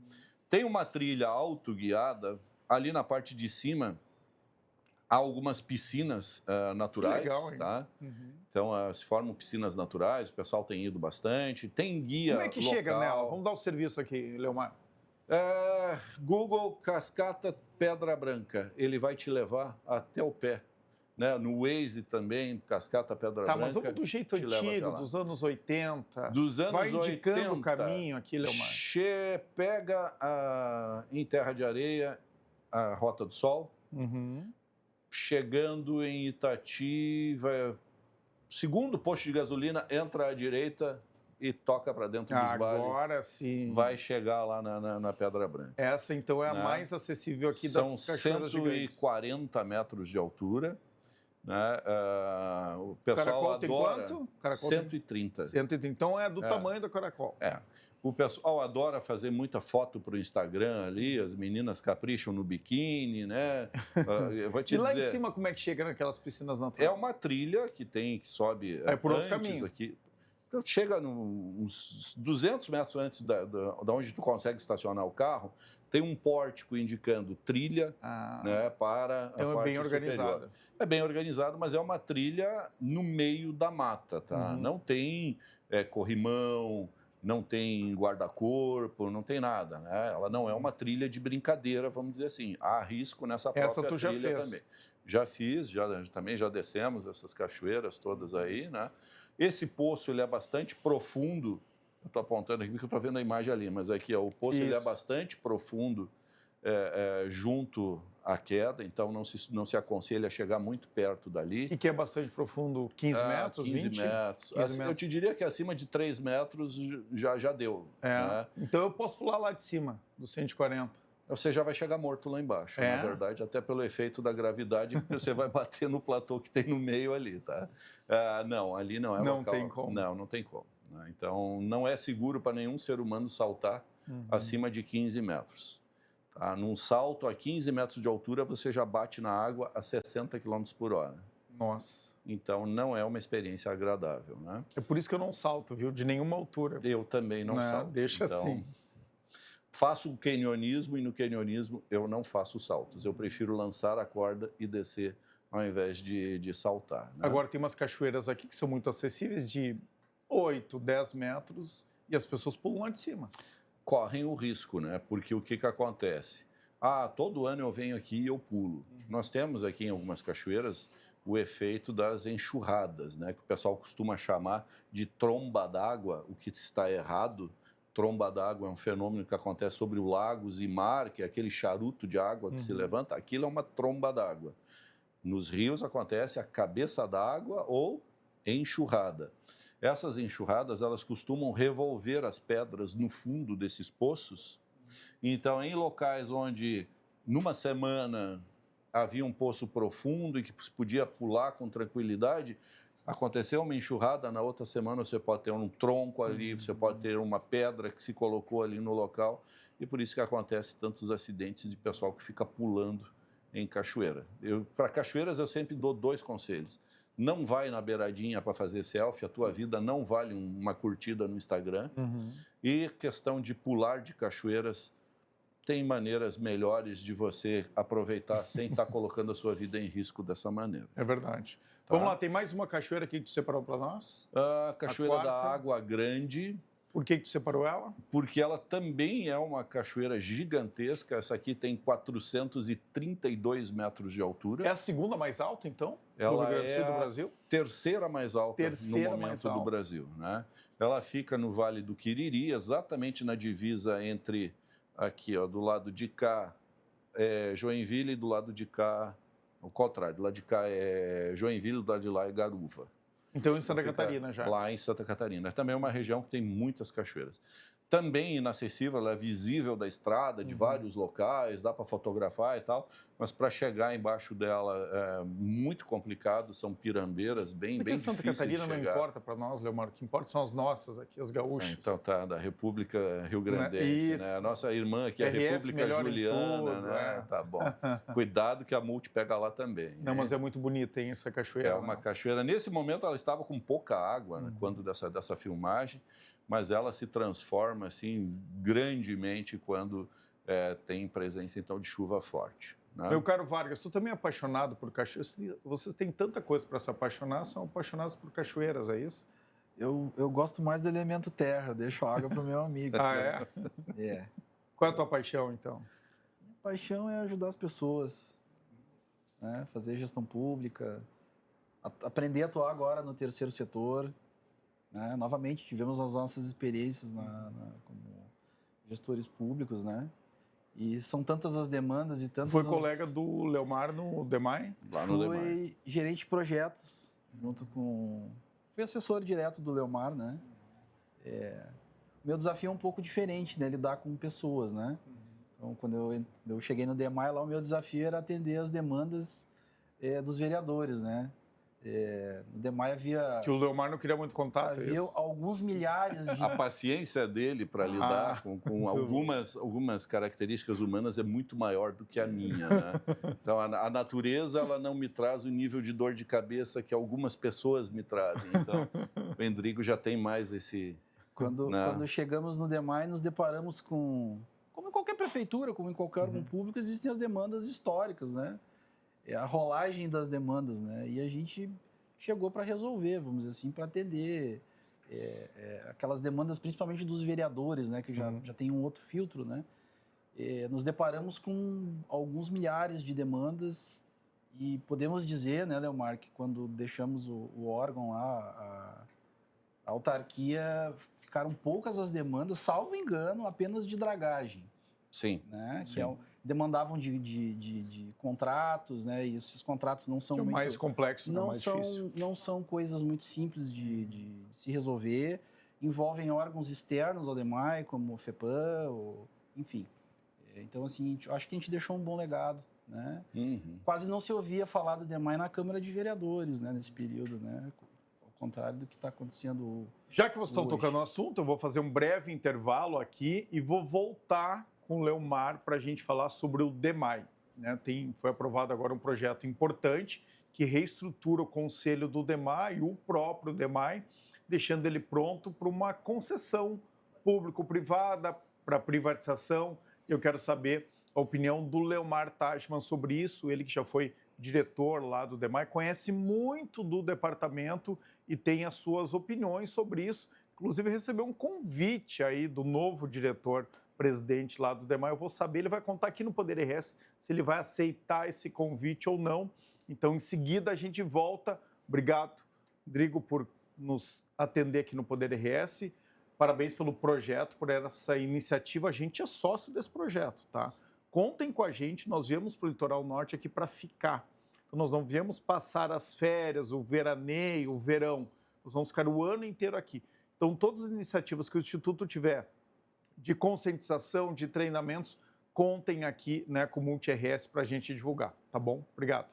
[SPEAKER 2] Tem uma trilha autoguiada, ali na parte de cima, há algumas piscinas naturais.
[SPEAKER 1] Legal, hein?
[SPEAKER 2] Tá? Então, se formam piscinas naturais, o pessoal tem ido bastante. Tem guia
[SPEAKER 1] Como é que
[SPEAKER 2] local.
[SPEAKER 1] chega nela? Vamos dar o serviço aqui, Leomar.
[SPEAKER 2] Google Cascata Pedra Branca, ele vai te levar até o pé. Né? No Waze também, Cascata Pedra Branca.
[SPEAKER 1] Tá, mas vamos do jeito
[SPEAKER 2] te leva até
[SPEAKER 1] antigo,
[SPEAKER 2] lá.
[SPEAKER 1] dos anos 80.
[SPEAKER 2] Dos anos
[SPEAKER 1] vai indicando
[SPEAKER 2] 80,
[SPEAKER 1] o caminho aqui, Leomar.
[SPEAKER 2] Pega em Terra de Areia a Rota do Sol. Chegando em Itati, segundo posto de gasolina, entra à direita e toca para dentro dos vales.
[SPEAKER 1] Agora sim.
[SPEAKER 2] Vai chegar lá na Pedra Branca.
[SPEAKER 1] Essa, então, é a mais acessível aqui das cachoeiras gigantes.
[SPEAKER 2] São 140 metros de altura. Né? O pessoal
[SPEAKER 1] Caracol
[SPEAKER 2] adora.
[SPEAKER 1] tem quanto? Caracol
[SPEAKER 2] 130.
[SPEAKER 1] 130. Então, é do tamanho do caracol.
[SPEAKER 2] O pessoal adora fazer muita foto para o Instagram ali, as meninas capricham no biquíni, né? Eu vou te
[SPEAKER 1] E lá
[SPEAKER 2] dizer,
[SPEAKER 1] em cima, como é que chega naquelas piscinas naturais?
[SPEAKER 2] é uma trilha que sobe
[SPEAKER 1] por outro
[SPEAKER 2] antes
[SPEAKER 1] caminho.
[SPEAKER 2] aqui. Então, chega uns 200 metros antes da onde tu consegue estacionar o carro, tem um pórtico indicando trilha, né, para
[SPEAKER 1] então
[SPEAKER 2] a parte
[SPEAKER 1] é bem organizado.
[SPEAKER 2] superior. É bem organizado, mas é uma trilha no meio da mata, tá? Não tem corrimão, não tem guarda-corpo, não tem nada, né? Ela não é uma trilha de brincadeira, vamos dizer assim. Há risco nessa própria
[SPEAKER 1] Essa tu já
[SPEAKER 2] trilha
[SPEAKER 1] fez?
[SPEAKER 2] também. Já fiz, também já descemos essas cachoeiras todas aí, né? Esse poço ele é bastante profundo. Eu estou apontando aqui porque eu estou vendo a imagem ali, mas aqui o poço ele é bastante profundo junto à queda, então não se aconselha a chegar muito perto dali.
[SPEAKER 1] E que é bastante profundo, 15 metros,
[SPEAKER 2] 15
[SPEAKER 1] 20?
[SPEAKER 2] metros.
[SPEAKER 1] 15 metros.
[SPEAKER 2] Eu te diria que acima de 3 metros já deu. Né?
[SPEAKER 1] Então eu posso pular lá de cima, do 140.
[SPEAKER 2] Você já vai chegar morto lá embaixo, na verdade, até pelo efeito da gravidade, que você vai bater no platô que tem no meio ali, tá? Não, ali não é
[SPEAKER 1] Não
[SPEAKER 2] local.
[SPEAKER 1] tem como.
[SPEAKER 2] Não tem como. Né? Então, não é seguro para nenhum ser humano saltar acima de 15 metros. Tá? Num salto a 15 metros de altura, você já bate na água a 60 km por hora.
[SPEAKER 1] Nossa.
[SPEAKER 2] Então, não é uma experiência agradável, né?
[SPEAKER 1] É por isso que eu não salto, viu? De nenhuma altura.
[SPEAKER 2] Eu também não salto.
[SPEAKER 1] Deixa
[SPEAKER 2] então,
[SPEAKER 1] assim.
[SPEAKER 2] Faço o canyonismo e no canyonismo eu não faço saltos. Eu prefiro lançar a corda e descer ao invés de saltar. Né?
[SPEAKER 1] Agora, tem umas cachoeiras aqui que são muito acessíveis, de 8, 10 metros, e as pessoas pulam lá de cima.
[SPEAKER 2] Correm o risco, né? Porque o que acontece? Todo ano eu venho aqui e eu pulo. Nós temos aqui em algumas cachoeiras o efeito das enxurradas, né? Que o pessoal costuma chamar de tromba d'água, o que está errado. Tromba d'água é um fenômeno que acontece sobre o lagos e mar, que é aquele charuto de água que se levanta. Aquilo é uma tromba d'água. Nos rios acontece a cabeça d'água ou enxurrada. Essas enxurradas, elas costumam revolver as pedras no fundo desses poços. Então, em locais onde, numa semana, havia um poço profundo e que se podia pular com tranquilidade, aconteceu uma enxurrada, na outra semana você pode ter um tronco ali, você pode ter uma pedra que se colocou ali no local, e por isso que acontece tantos acidentes de pessoal que fica pulando em cachoeira. Para cachoeiras eu sempre dou 2 conselhos. Não vai na beiradinha para fazer selfie, a tua vida não vale uma curtida no Instagram. E questão de pular de cachoeiras, tem maneiras melhores de você aproveitar sem estar colocando a sua vida em risco dessa maneira.
[SPEAKER 1] É verdade. Vamos lá, tem mais uma cachoeira aqui que tu separou para nós?
[SPEAKER 2] A Cachoeira da Água Grande.
[SPEAKER 1] Por que tu separou ela?
[SPEAKER 2] Porque ela também é uma cachoeira gigantesca. Essa aqui tem 432 metros de altura.
[SPEAKER 1] É a segunda mais alta, então,
[SPEAKER 2] ela
[SPEAKER 1] no Rio Grande do Sul
[SPEAKER 2] é
[SPEAKER 1] do Brasil?
[SPEAKER 2] Terceira mais alta no momento do Brasil. Né? Ela fica no Vale do Quiriri, exatamente na divisa entre, aqui, ó, do lado de cá, Joinville, e do lado de cá, ao contrário, do lado de cá é Joinville, do lado de lá é Garuva.
[SPEAKER 1] Então, em Santa Catarina já.
[SPEAKER 2] Lá em Santa Catarina. É também uma região que tem muitas cachoeiras. também inacessível, ela é visível da estrada, de vários locais, dá para fotografar e tal, mas para chegar embaixo dela é muito complicado, são pirambeiras bem difíceis
[SPEAKER 1] Santa Catarina
[SPEAKER 2] de
[SPEAKER 1] não
[SPEAKER 2] chegar.
[SPEAKER 1] importa para nós, Leomar, o que importa são as nossas aqui, as gaúchas.
[SPEAKER 2] Então tá, da República Rio-Grandense, né? A nossa irmã aqui, a
[SPEAKER 1] RS
[SPEAKER 2] República Juliana,
[SPEAKER 1] tudo,
[SPEAKER 2] né? Tá bom. Cuidado que a multi pega lá também.
[SPEAKER 1] Não, mas é muito bonita, hein, essa cachoeira.
[SPEAKER 2] É uma cachoeira. Nesse momento ela estava com pouca água, né, quando dessa filmagem, mas ela se transforma assim grandemente quando tem presença então de chuva forte. Né?
[SPEAKER 1] Meu caro Vargas, tu também é apaixonado por cachoeiras? Vocês têm tanta coisa para se apaixonar, são apaixonados por cachoeiras, é isso?
[SPEAKER 3] Eu gosto mais do elemento terra, eu deixo a água para o meu amigo.
[SPEAKER 1] Ah, é?
[SPEAKER 3] É.
[SPEAKER 1] Qual é a tua paixão, então?
[SPEAKER 3] Minha paixão é ajudar as pessoas, né? Fazer gestão pública, aprender a atuar agora no terceiro setor. Né? Novamente, tivemos as nossas experiências como gestores públicos, né? E são tantas as demandas e tantas...
[SPEAKER 1] Foi colega do Leomar no DEMAI?
[SPEAKER 2] Lá no DEMAI.
[SPEAKER 3] Fui gerente de projetos, junto com... Fui assessor direto do Leomar, né? Meu desafio é um pouco diferente, né? Lidar com pessoas, né? Então, quando eu cheguei no DEMAI, lá o meu desafio era atender as demandas dos vereadores, né? No DEMAI havia...
[SPEAKER 1] Que o Leomar não queria muito contato,
[SPEAKER 3] havia alguns milhares de...
[SPEAKER 2] A paciência dele para lidar com algumas características humanas é muito maior do que a minha, né? Então, a natureza ela não me traz o nível de dor de cabeça que algumas pessoas me trazem. Então, o Endrigo já tem mais esse...
[SPEAKER 3] Quando chegamos no DEMAI, nos deparamos com... Como em qualquer prefeitura, como em qualquer órgão público, existem as demandas históricas, né? É a rolagem das demandas, né? E a gente chegou para resolver, vamos dizer assim, para atender aquelas demandas, principalmente dos vereadores, né? Que já tem um outro filtro, né? Nos deparamos com alguns milhares de demandas e podemos dizer, né, Leomar, que quando deixamos o órgão lá, a autarquia, ficaram poucas as demandas, salvo engano, apenas de dragagem.
[SPEAKER 2] Sim.
[SPEAKER 3] Né?
[SPEAKER 2] Sim.
[SPEAKER 3] Que demandavam de contratos, né? E esses contratos não são
[SPEAKER 1] que é o mais complexo, não mais difícil.
[SPEAKER 3] Não são coisas muito simples de se resolver. Envolvem órgãos externos ao DEMAI, como o FEPAM, enfim. Então, assim, acho que a gente deixou um bom legado, né? Quase não se ouvia falar do DEMAI na Câmara de Vereadores, né? Nesse período, né? Ao contrário do que está acontecendo
[SPEAKER 1] Já que vocês estão
[SPEAKER 3] hoje.
[SPEAKER 1] tocando no assunto, eu vou fazer um breve intervalo aqui e vou voltar com o Leomar para a gente falar sobre o DEMAI. Né? Foi aprovado agora um projeto importante que reestrutura o conselho do DEMAI, o próprio DEMAI, deixando ele pronto para uma concessão público-privada, para privatização. Eu quero saber a opinião do Leomar Tachmann sobre isso, ele que já foi diretor lá do DEMAI, conhece muito do departamento e tem as suas opiniões sobre isso. Inclusive, recebeu um convite aí do novo diretor-presidente lá do DEMAI. Eu vou saber, ele vai contar aqui no Poder RS se ele vai aceitar esse convite ou não. Então, em seguida, a gente volta. Obrigado, Rodrigo, por nos atender aqui no Poder RS. Parabéns pelo projeto, por essa iniciativa. A gente é sócio desse projeto, tá? Contem com a gente, nós viemos para o Litoral Norte aqui para ficar. Então, nós não viemos passar as férias, o veraneio, o verão. Nós vamos ficar o ano inteiro aqui. Então, todas as iniciativas que o Instituto tiver de conscientização, de treinamentos, contem aqui, né, com o Multi-RS para a gente divulgar, tá bom? Obrigado.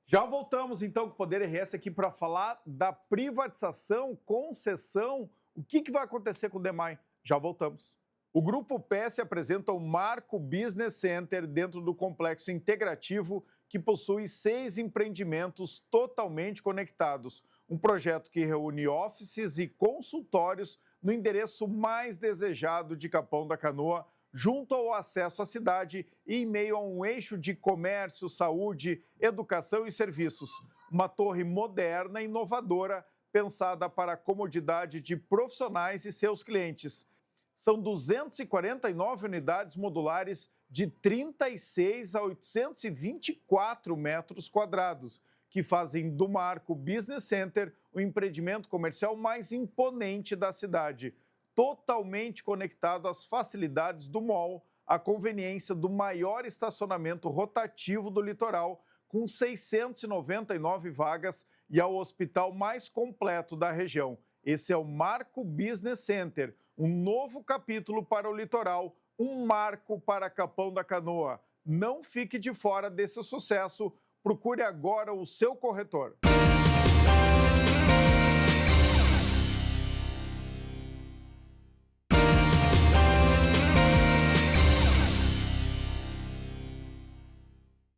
[SPEAKER 1] Já voltamos, então, com o Poder RS aqui para falar da privatização, concessão. O que vai acontecer com o DEMAI? Já voltamos. O Grupo PS apresenta o Marco Business Center dentro do complexo integrativo que possui 6 empreendimentos totalmente conectados. Um projeto que reúne offices e consultórios no endereço mais desejado de Capão da Canoa, junto ao acesso à cidade e em meio a um eixo de comércio, saúde, educação e serviços. Uma torre moderna e inovadora, pensada para a comodidade de profissionais e seus clientes. São 249 unidades modulares de 36 a 824 metros quadrados, que fazem do Marco Business Center o empreendimento comercial mais imponente da cidade, totalmente conectado às facilidades do mall, à conveniência do maior estacionamento rotativo do litoral, com 699 vagas, e ao hospital mais completo da região. Esse é o Marco Business Center, um novo capítulo para o litoral, um marco para Capão da Canoa. Não fique de fora desse sucesso. Procure agora o seu corretor.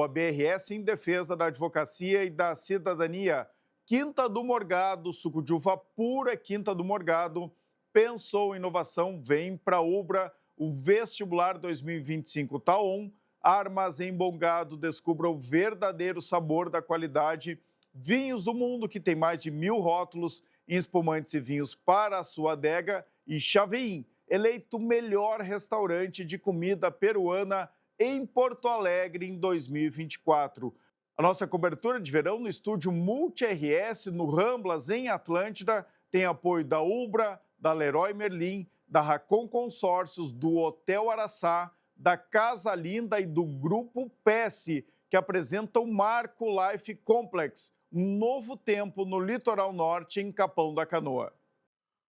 [SPEAKER 1] A BRS em defesa da advocacia e da cidadania. Quinta do Morgado, suco de uva pura, Quinta do Morgado. Pensou em inovação, vem para a Ubra. O vestibular 2025 tá on. Armazém Bom Gado, descubra o verdadeiro sabor da qualidade. Vinhos do Mundo, que tem mais de 1000 rótulos em espumantes e vinhos para a sua adega. E Chavim, eleito melhor restaurante de comida peruana em Porto Alegre em 2024. A nossa cobertura de verão no estúdio Multi-RS, no Ramblas, em Atlântida, tem apoio da Ubra, da Leroy Merlin, da Racon Consórcios, do Hotel Araçá, da Casa Linda e do Grupo PES, que apresenta o Marco Life Complex, um novo tempo no litoral norte, em Capão da Canoa.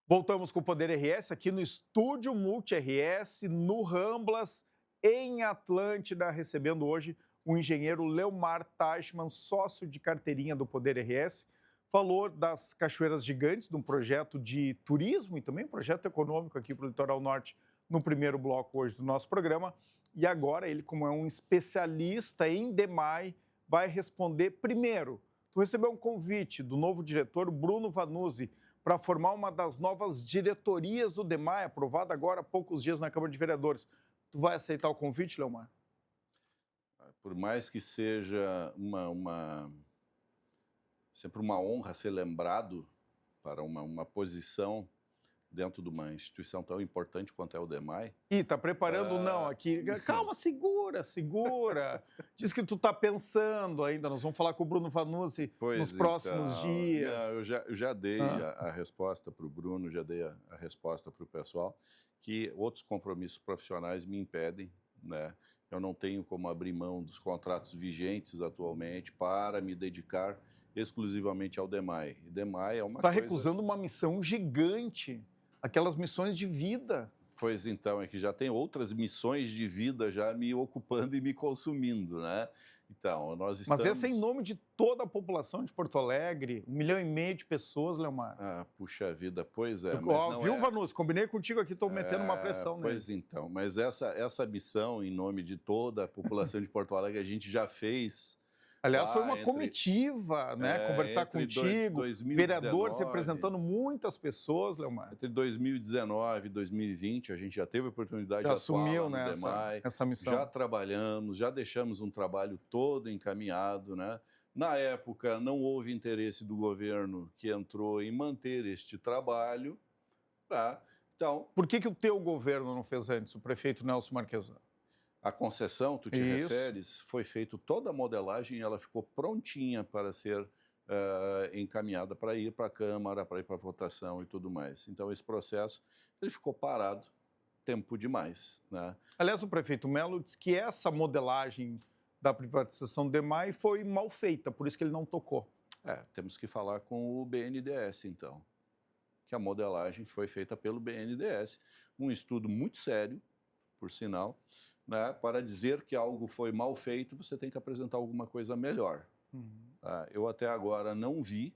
[SPEAKER 1] Voltamos com o Poder RS aqui no estúdio Multi-RS, no Ramblas, em Atlântida, recebendo hoje o engenheiro Leomar Teichmann, sócio de carteirinha do Poder RS, falou das Cachoeiras Gigantes, de um projeto de turismo e também um projeto econômico aqui para o Litoral Norte, no primeiro bloco hoje do nosso programa. E agora ele, como é um especialista em DEMAI, vai responder primeiro. Tu recebeu um convite do novo diretor, Bruno Vanuzzi, para formar uma das novas diretorias do DEMAI, aprovada agora há poucos dias na Câmara de Vereadores. Tu vai aceitar o convite, Leomar?
[SPEAKER 2] Por mais que seja sempre uma honra ser lembrado para uma posição dentro de uma instituição tão importante quanto é o DEMAI.
[SPEAKER 1] Ih, tá preparando não aqui. Calma, segura. Diz que tu tá pensando ainda. Nós vamos falar com o Bruno Vanuzzi nos próximos dias.
[SPEAKER 2] Não, eu já dei a resposta para o Bruno, já dei a resposta para o pessoal, que outros compromissos profissionais me impedem, né? Eu não tenho como abrir mão dos contratos vigentes atualmente para me dedicar exclusivamente ao DEMAI. E DEMAI é uma coisa...
[SPEAKER 1] Está recusando uma missão gigante, aquelas missões de vida.
[SPEAKER 2] Pois então, é que já tem outras missões de vida já me ocupando e me consumindo, né? Então, nós estamos...
[SPEAKER 1] Mas essa é em nome de toda a população de Porto Alegre, 1,5 milhão de pessoas, Leomar.
[SPEAKER 2] Ah, puxa vida, pois é.
[SPEAKER 1] Viu, Vanuzzi? Combinei contigo aqui, estou metendo uma pressão nele.
[SPEAKER 2] Pois então, mas essa missão em nome de toda a população de Porto Alegre a gente já fez.
[SPEAKER 1] Aliás, foi uma comitiva, né? Conversar contigo, 2019, vereadores representando muitas pessoas, Leomar.
[SPEAKER 2] Entre 2019 e 2020, a gente já teve a oportunidade de
[SPEAKER 1] assumiu, né, essa missão.
[SPEAKER 2] Já trabalhamos, já deixamos um trabalho todo encaminhado, né? Na época, não houve interesse do governo que entrou em manter este trabalho, tá? Então...
[SPEAKER 1] Por que o teu governo não fez antes, o prefeito Nelson Marquesan?
[SPEAKER 2] A concessão, tu te referes, foi feita toda a modelagem e ela ficou prontinha para ser encaminhada para ir para a Câmara, para ir para a votação e tudo mais. Então, esse processo ele ficou parado tempo demais, né?
[SPEAKER 1] Aliás, o prefeito Melo disse que essa modelagem da privatização do DEMAI foi mal feita, por isso que ele não tocou.
[SPEAKER 2] Temos que falar com o BNDES, então, que a modelagem foi feita pelo BNDES, um estudo muito sério, por sinal, né, para dizer que algo foi mal feito, você tem que apresentar alguma coisa melhor. Eu até agora não vi,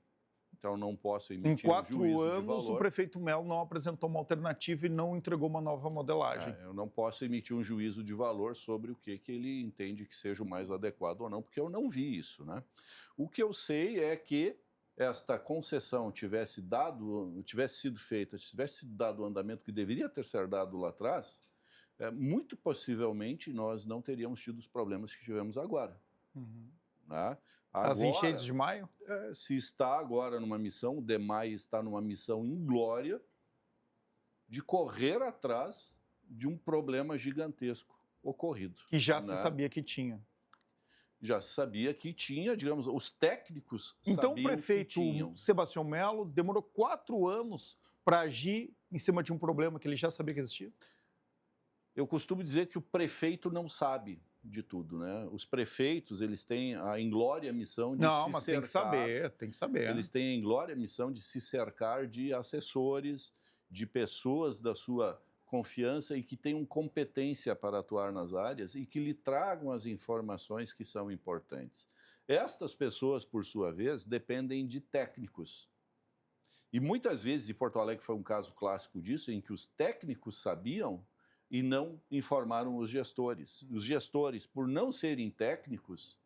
[SPEAKER 2] então não posso emitir um juízo de valor.
[SPEAKER 1] Em 4 anos, o prefeito Melo não apresentou uma alternativa e não entregou uma nova modelagem.
[SPEAKER 2] Eu não posso emitir um juízo de valor sobre o que ele entende que seja o mais adequado ou não, porque eu não vi isso, né? O que eu sei é que esta concessão tivesse sido feita, tivesse sido dado o andamento que deveria ter sido dado lá atrás, muito possivelmente nós não teríamos tido os problemas que tivemos agora. Né?
[SPEAKER 1] As enchentes de maio?
[SPEAKER 2] Se está agora numa missão, o DEMAI está numa missão inglória de correr atrás de um problema gigantesco ocorrido.
[SPEAKER 1] Que já se sabia que tinha.
[SPEAKER 2] Já se sabia que tinha, digamos, os técnicos
[SPEAKER 1] então,
[SPEAKER 2] sabiam que
[SPEAKER 1] o prefeito Sebastião Melo demorou 4 anos para agir em cima de um problema que ele já sabia que existia?
[SPEAKER 2] Eu costumo dizer que o prefeito não sabe de tudo, né? Os prefeitos, eles têm a inglória missão de se cercar...
[SPEAKER 1] Não, mas tem que saber.
[SPEAKER 2] Eles têm a inglória missão de se cercar de assessores de pessoas da sua confiança e que tenham competência para atuar nas áreas e que lhe tragam as informações que são importantes. Estas pessoas, por sua vez, dependem de técnicos. E muitas vezes, e Porto Alegre foi um caso clássico disso, em que os técnicos sabiam e não informaram os gestores. Os gestores, por não serem técnicos,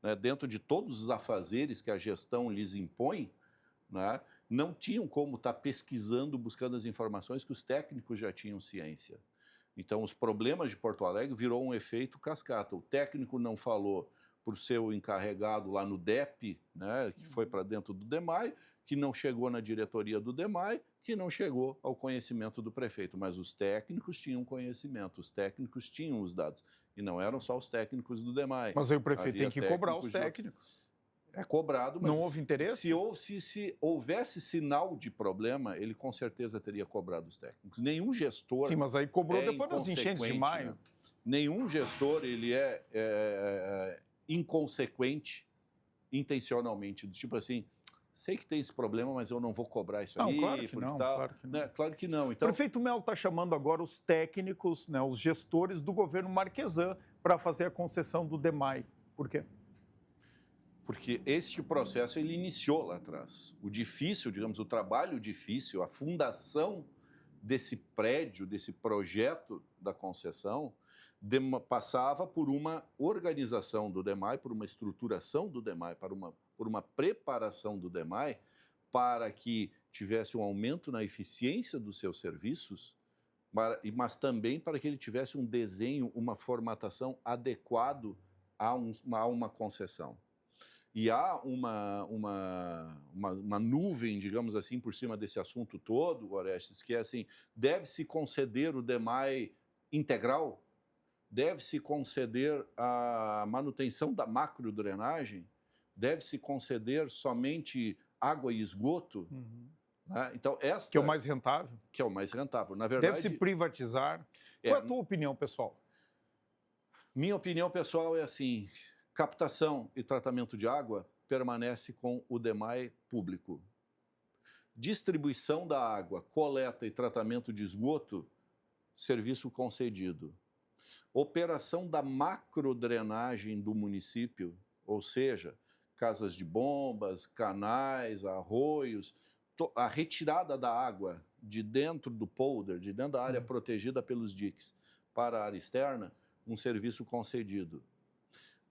[SPEAKER 2] né, dentro de todos os afazeres que a gestão lhes impõe, né, não tinham como estar pesquisando, buscando as informações que os técnicos já tinham ciência. Então, os problemas de Porto Alegre virou um efeito cascata. O técnico não falou para o seu encarregado lá no DEP, né, que foi para dentro do DEMAI, que não chegou na diretoria do DEMAI, que não chegou ao conhecimento do prefeito. Mas os técnicos tinham conhecimento, os técnicos tinham os dados. E não eram só os técnicos do DEMAI.
[SPEAKER 1] Mas aí o prefeito tem que cobrar os técnicos.
[SPEAKER 2] É cobrado, mas
[SPEAKER 1] não houve interesse?
[SPEAKER 2] Se houvesse sinal de problema, ele com certeza teria cobrado os técnicos. Nenhum gestor...
[SPEAKER 1] Sim, mas aí cobrou depois das enchentes de maio.
[SPEAKER 2] Né? Nenhum gestor ele é inconsequente intencionalmente. Tipo assim, sei que tem esse problema, mas eu não vou cobrar isso aí.
[SPEAKER 1] Claro que não,
[SPEAKER 2] tal,
[SPEAKER 1] claro que não.
[SPEAKER 2] Né? Claro que não. Então,
[SPEAKER 1] o prefeito Melo está chamando agora os técnicos, né, os gestores do governo Marquesan para fazer a concessão do DEMAI. Por quê?
[SPEAKER 2] Porque este processo ele iniciou lá atrás. O difícil, digamos, o trabalho difícil, a fundação desse prédio, desse projeto da concessão, passava por uma organização do DEMAI, por uma estruturação do DEMAI, por uma preparação do DEMAI, para que tivesse um aumento na eficiência dos seus serviços, mas também para que ele tivesse um desenho, uma formatação adequado a uma concessão. E há uma nuvem, digamos assim, por cima desse assunto todo, Orestes, que é assim, deve-se conceder o DEMAI integral? Deve-se conceder a manutenção da macrodrenagem? Deve-se conceder somente água e esgoto?
[SPEAKER 1] Uhum.
[SPEAKER 2] Né? Então,
[SPEAKER 1] que é o mais rentável?
[SPEAKER 2] Que é o mais rentável. Na verdade,
[SPEAKER 1] deve-se privatizar? Qual é a tua opinião, pessoal?
[SPEAKER 2] Minha opinião pessoal é assim... Captação e tratamento de água permanece com o DEMAI público. Distribuição da água, coleta e tratamento de esgoto, serviço concedido. Operação da macrodrenagem do município, ou seja, casas de bombas, canais, arroios, a retirada da água de dentro do polder, de dentro da área protegida pelos diques para a área externa, um serviço concedido.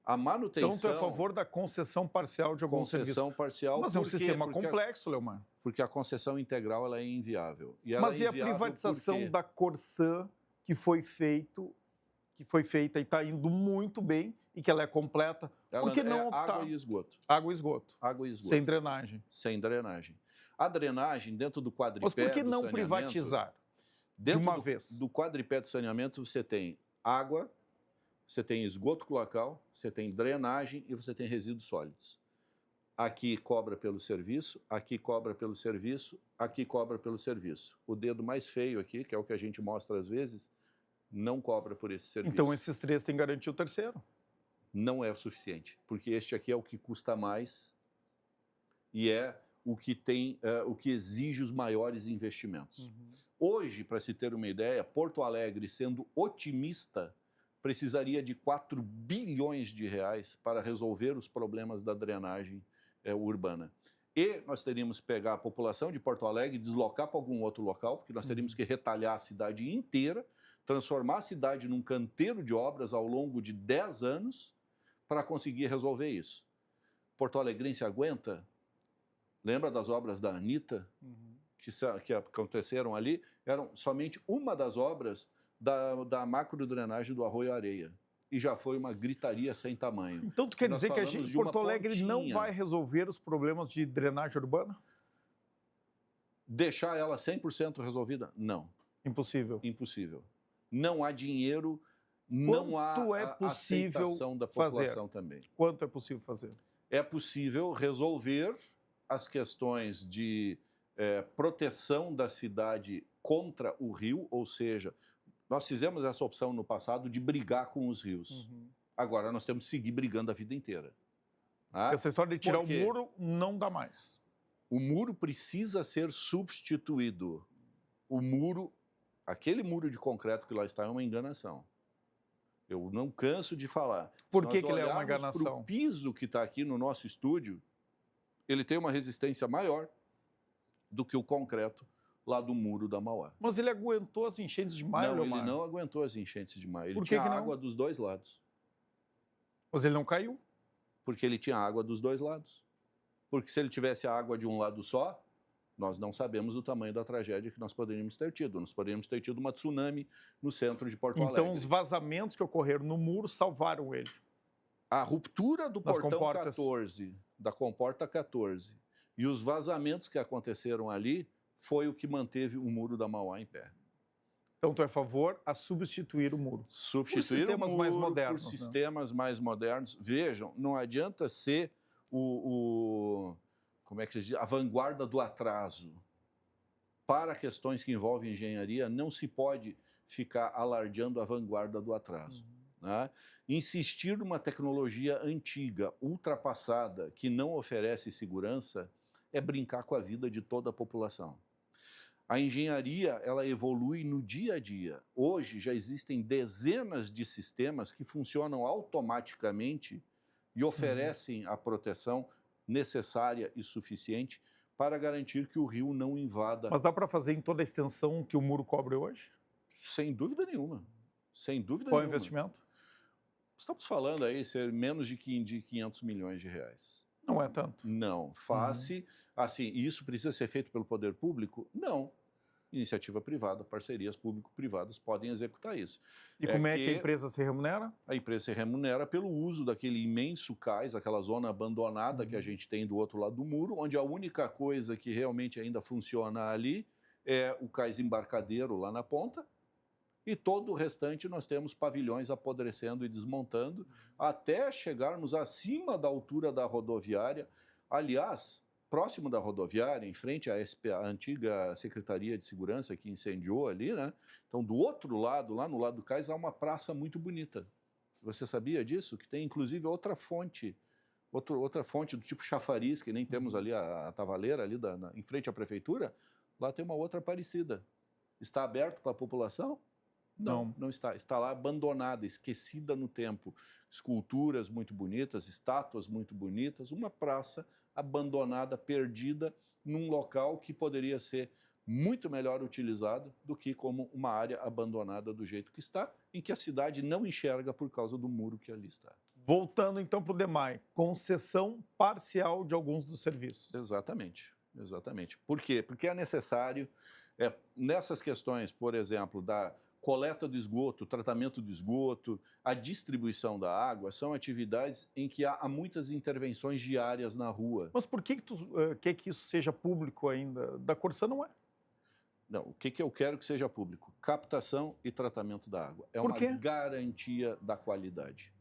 [SPEAKER 2] A manutenção...
[SPEAKER 1] Então, tu é a favor da concessão parcial de algum serviço?
[SPEAKER 2] Concessão parcial...
[SPEAKER 1] Mas é um sistema complexo, Leomar.
[SPEAKER 2] Porque a concessão integral ela é inviável.
[SPEAKER 1] Mas e a privatização da Corsan, que foi feita e está indo muito bem, e que ela é completa? Por que não optar?
[SPEAKER 2] Água e esgoto.
[SPEAKER 1] Água e esgoto.
[SPEAKER 2] Água e esgoto.
[SPEAKER 1] Sem drenagem.
[SPEAKER 2] Sem drenagem. A drenagem, dentro do quadripé...
[SPEAKER 1] Mas por que não privatizar de uma vez?
[SPEAKER 2] Do quadripé de saneamento, você tem água... Você tem esgoto cloacal, você tem drenagem e você tem resíduos sólidos. Aqui cobra pelo serviço, aqui cobra pelo serviço, aqui cobra pelo serviço. O dedo mais feio aqui, que é o que a gente mostra às vezes, não cobra por esse serviço.
[SPEAKER 1] Então esses três têm que garantir o terceiro?
[SPEAKER 2] Não é o suficiente, porque este aqui é o que custa mais e é o que o que exige os maiores investimentos. Hoje, para se ter uma ideia, Porto Alegre, sendo otimista, precisaria de 4 bilhões de reais para resolver os problemas da drenagem urbana. E nós teríamos que pegar a população de Porto Alegre e deslocar para algum outro local, porque nós teríamos que retalhar a cidade inteira, transformar a cidade num canteiro de obras ao longo de 10 anos para conseguir resolver isso. Porto Alegrense aguenta? Lembra das obras da Anitta, que aconteceram ali? Eram somente uma das obras da macrodrenagem do Arroio Areia. E já foi uma gritaria sem tamanho.
[SPEAKER 1] Então, tu quer dizer que Porto Alegre não vai resolver os problemas de drenagem urbana?
[SPEAKER 2] Deixar ela 100% resolvida? Não.
[SPEAKER 1] Impossível.
[SPEAKER 2] Impossível. Não há dinheiro, não há aceitação da população também.
[SPEAKER 1] Quanto é possível fazer?
[SPEAKER 2] É possível resolver as questões de proteção da cidade contra o rio, ou seja... Nós fizemos essa opção no passado de brigar com os rios. Agora nós temos que seguir brigando a vida inteira.
[SPEAKER 1] Essa história de tirar o muro não dá mais.
[SPEAKER 2] O muro precisa ser substituído. o muro, aquele muro de concreto que lá está é uma enganação. Eu não canso de falar.
[SPEAKER 1] Por que ele é uma enganação?
[SPEAKER 2] O piso que está aqui no nosso estúdio, ele tem uma resistência maior do que o concreto lá do muro da Mauá.
[SPEAKER 1] Mas ele aguentou as enchentes de maio,
[SPEAKER 2] Não,
[SPEAKER 1] Leomar?
[SPEAKER 2] ele não aguentou as enchentes de maio. Ele
[SPEAKER 1] Por que
[SPEAKER 2] tinha
[SPEAKER 1] que não?
[SPEAKER 2] água dos dois lados.
[SPEAKER 1] Mas ele não caiu?
[SPEAKER 2] Porque ele tinha água dos dois lados. Porque se ele tivesse a água de um lado só, nós não sabemos o tamanho da tragédia que nós poderíamos ter tido. Nós poderíamos ter tido uma tsunami no centro de Porto Alegre.
[SPEAKER 1] Então os vazamentos que ocorreram no muro salvaram ele.
[SPEAKER 2] A ruptura do
[SPEAKER 1] Das
[SPEAKER 2] portão
[SPEAKER 1] comportas.
[SPEAKER 2] 14, da comporta 14, e os vazamentos que aconteceram ali foi o que manteve o muro da Mauá em pé.
[SPEAKER 1] Então tu é a favor a substituir o muro.
[SPEAKER 2] Substituir
[SPEAKER 1] sistemas
[SPEAKER 2] o muro
[SPEAKER 1] mais modernos,
[SPEAKER 2] por
[SPEAKER 1] né?
[SPEAKER 2] sistemas mais modernos. Vejam, não adianta ser como é que se diz? A vanguarda do atraso. Para questões que envolvem engenharia, não se pode ficar alardeando a vanguarda do atraso. Né? Insistir numa tecnologia antiga, ultrapassada, que não oferece segurança, é brincar com a vida de toda a população. A engenharia, ela evolui no dia a dia. Hoje já existem dezenas de sistemas que funcionam automaticamente e oferecem a proteção necessária e suficiente para garantir que o rio não invada.
[SPEAKER 1] Mas dá para fazer em toda a extensão que o muro cobre hoje?
[SPEAKER 2] Sem dúvida nenhuma. Sem dúvida
[SPEAKER 1] Qual é o
[SPEAKER 2] nenhuma.
[SPEAKER 1] investimento?
[SPEAKER 2] Estamos falando aí ser menos de 500 milhões de reais.
[SPEAKER 1] Não é tanto.
[SPEAKER 2] Não. Face, assim, isso precisa ser feito pelo poder público? Não. Iniciativa privada, parcerias público-privadas podem executar isso.
[SPEAKER 1] E como é que a empresa se remunera?
[SPEAKER 2] A empresa se remunera pelo uso daquele imenso cais, aquela zona abandonada que a gente tem do outro lado do muro, onde a única coisa que realmente ainda funciona ali é o cais embarcadeiro lá na ponta, e todo o restante nós temos pavilhões apodrecendo e desmontando, até chegarmos acima da altura da rodoviária. Aliás, próximo da rodoviária, em frente à a antiga Secretaria de Segurança que incendiou ali, né? Então, do outro lado, lá no lado do cais, há uma praça muito bonita. Você sabia disso? Que tem, inclusive, outra fonte do tipo chafariz, que nem temos ali a Tavaleira, ali em frente à prefeitura. Lá tem uma outra parecida. Está aberto para a população? Não está. Está lá abandonada, esquecida no tempo. Esculturas muito bonitas, estátuas muito bonitas, uma praça abandonada, perdida, num local que poderia ser muito melhor utilizado do que como uma área abandonada do jeito que está, em que a cidade não enxerga por causa do muro que ali está.
[SPEAKER 1] Voltando então para o DEMAI, concessão parcial de alguns dos serviços.
[SPEAKER 2] Exatamente, exatamente. Por quê? Porque é necessário, nessas questões, por exemplo, da coleta do esgoto, tratamento do esgoto, a distribuição da água, são atividades em que há muitas intervenções diárias na rua.
[SPEAKER 1] Mas por que tu quer que isso seja público ainda? Da Corsã não é.
[SPEAKER 2] Não, o que eu quero que seja público? Captação e tratamento da água. É uma garantia da qualidade.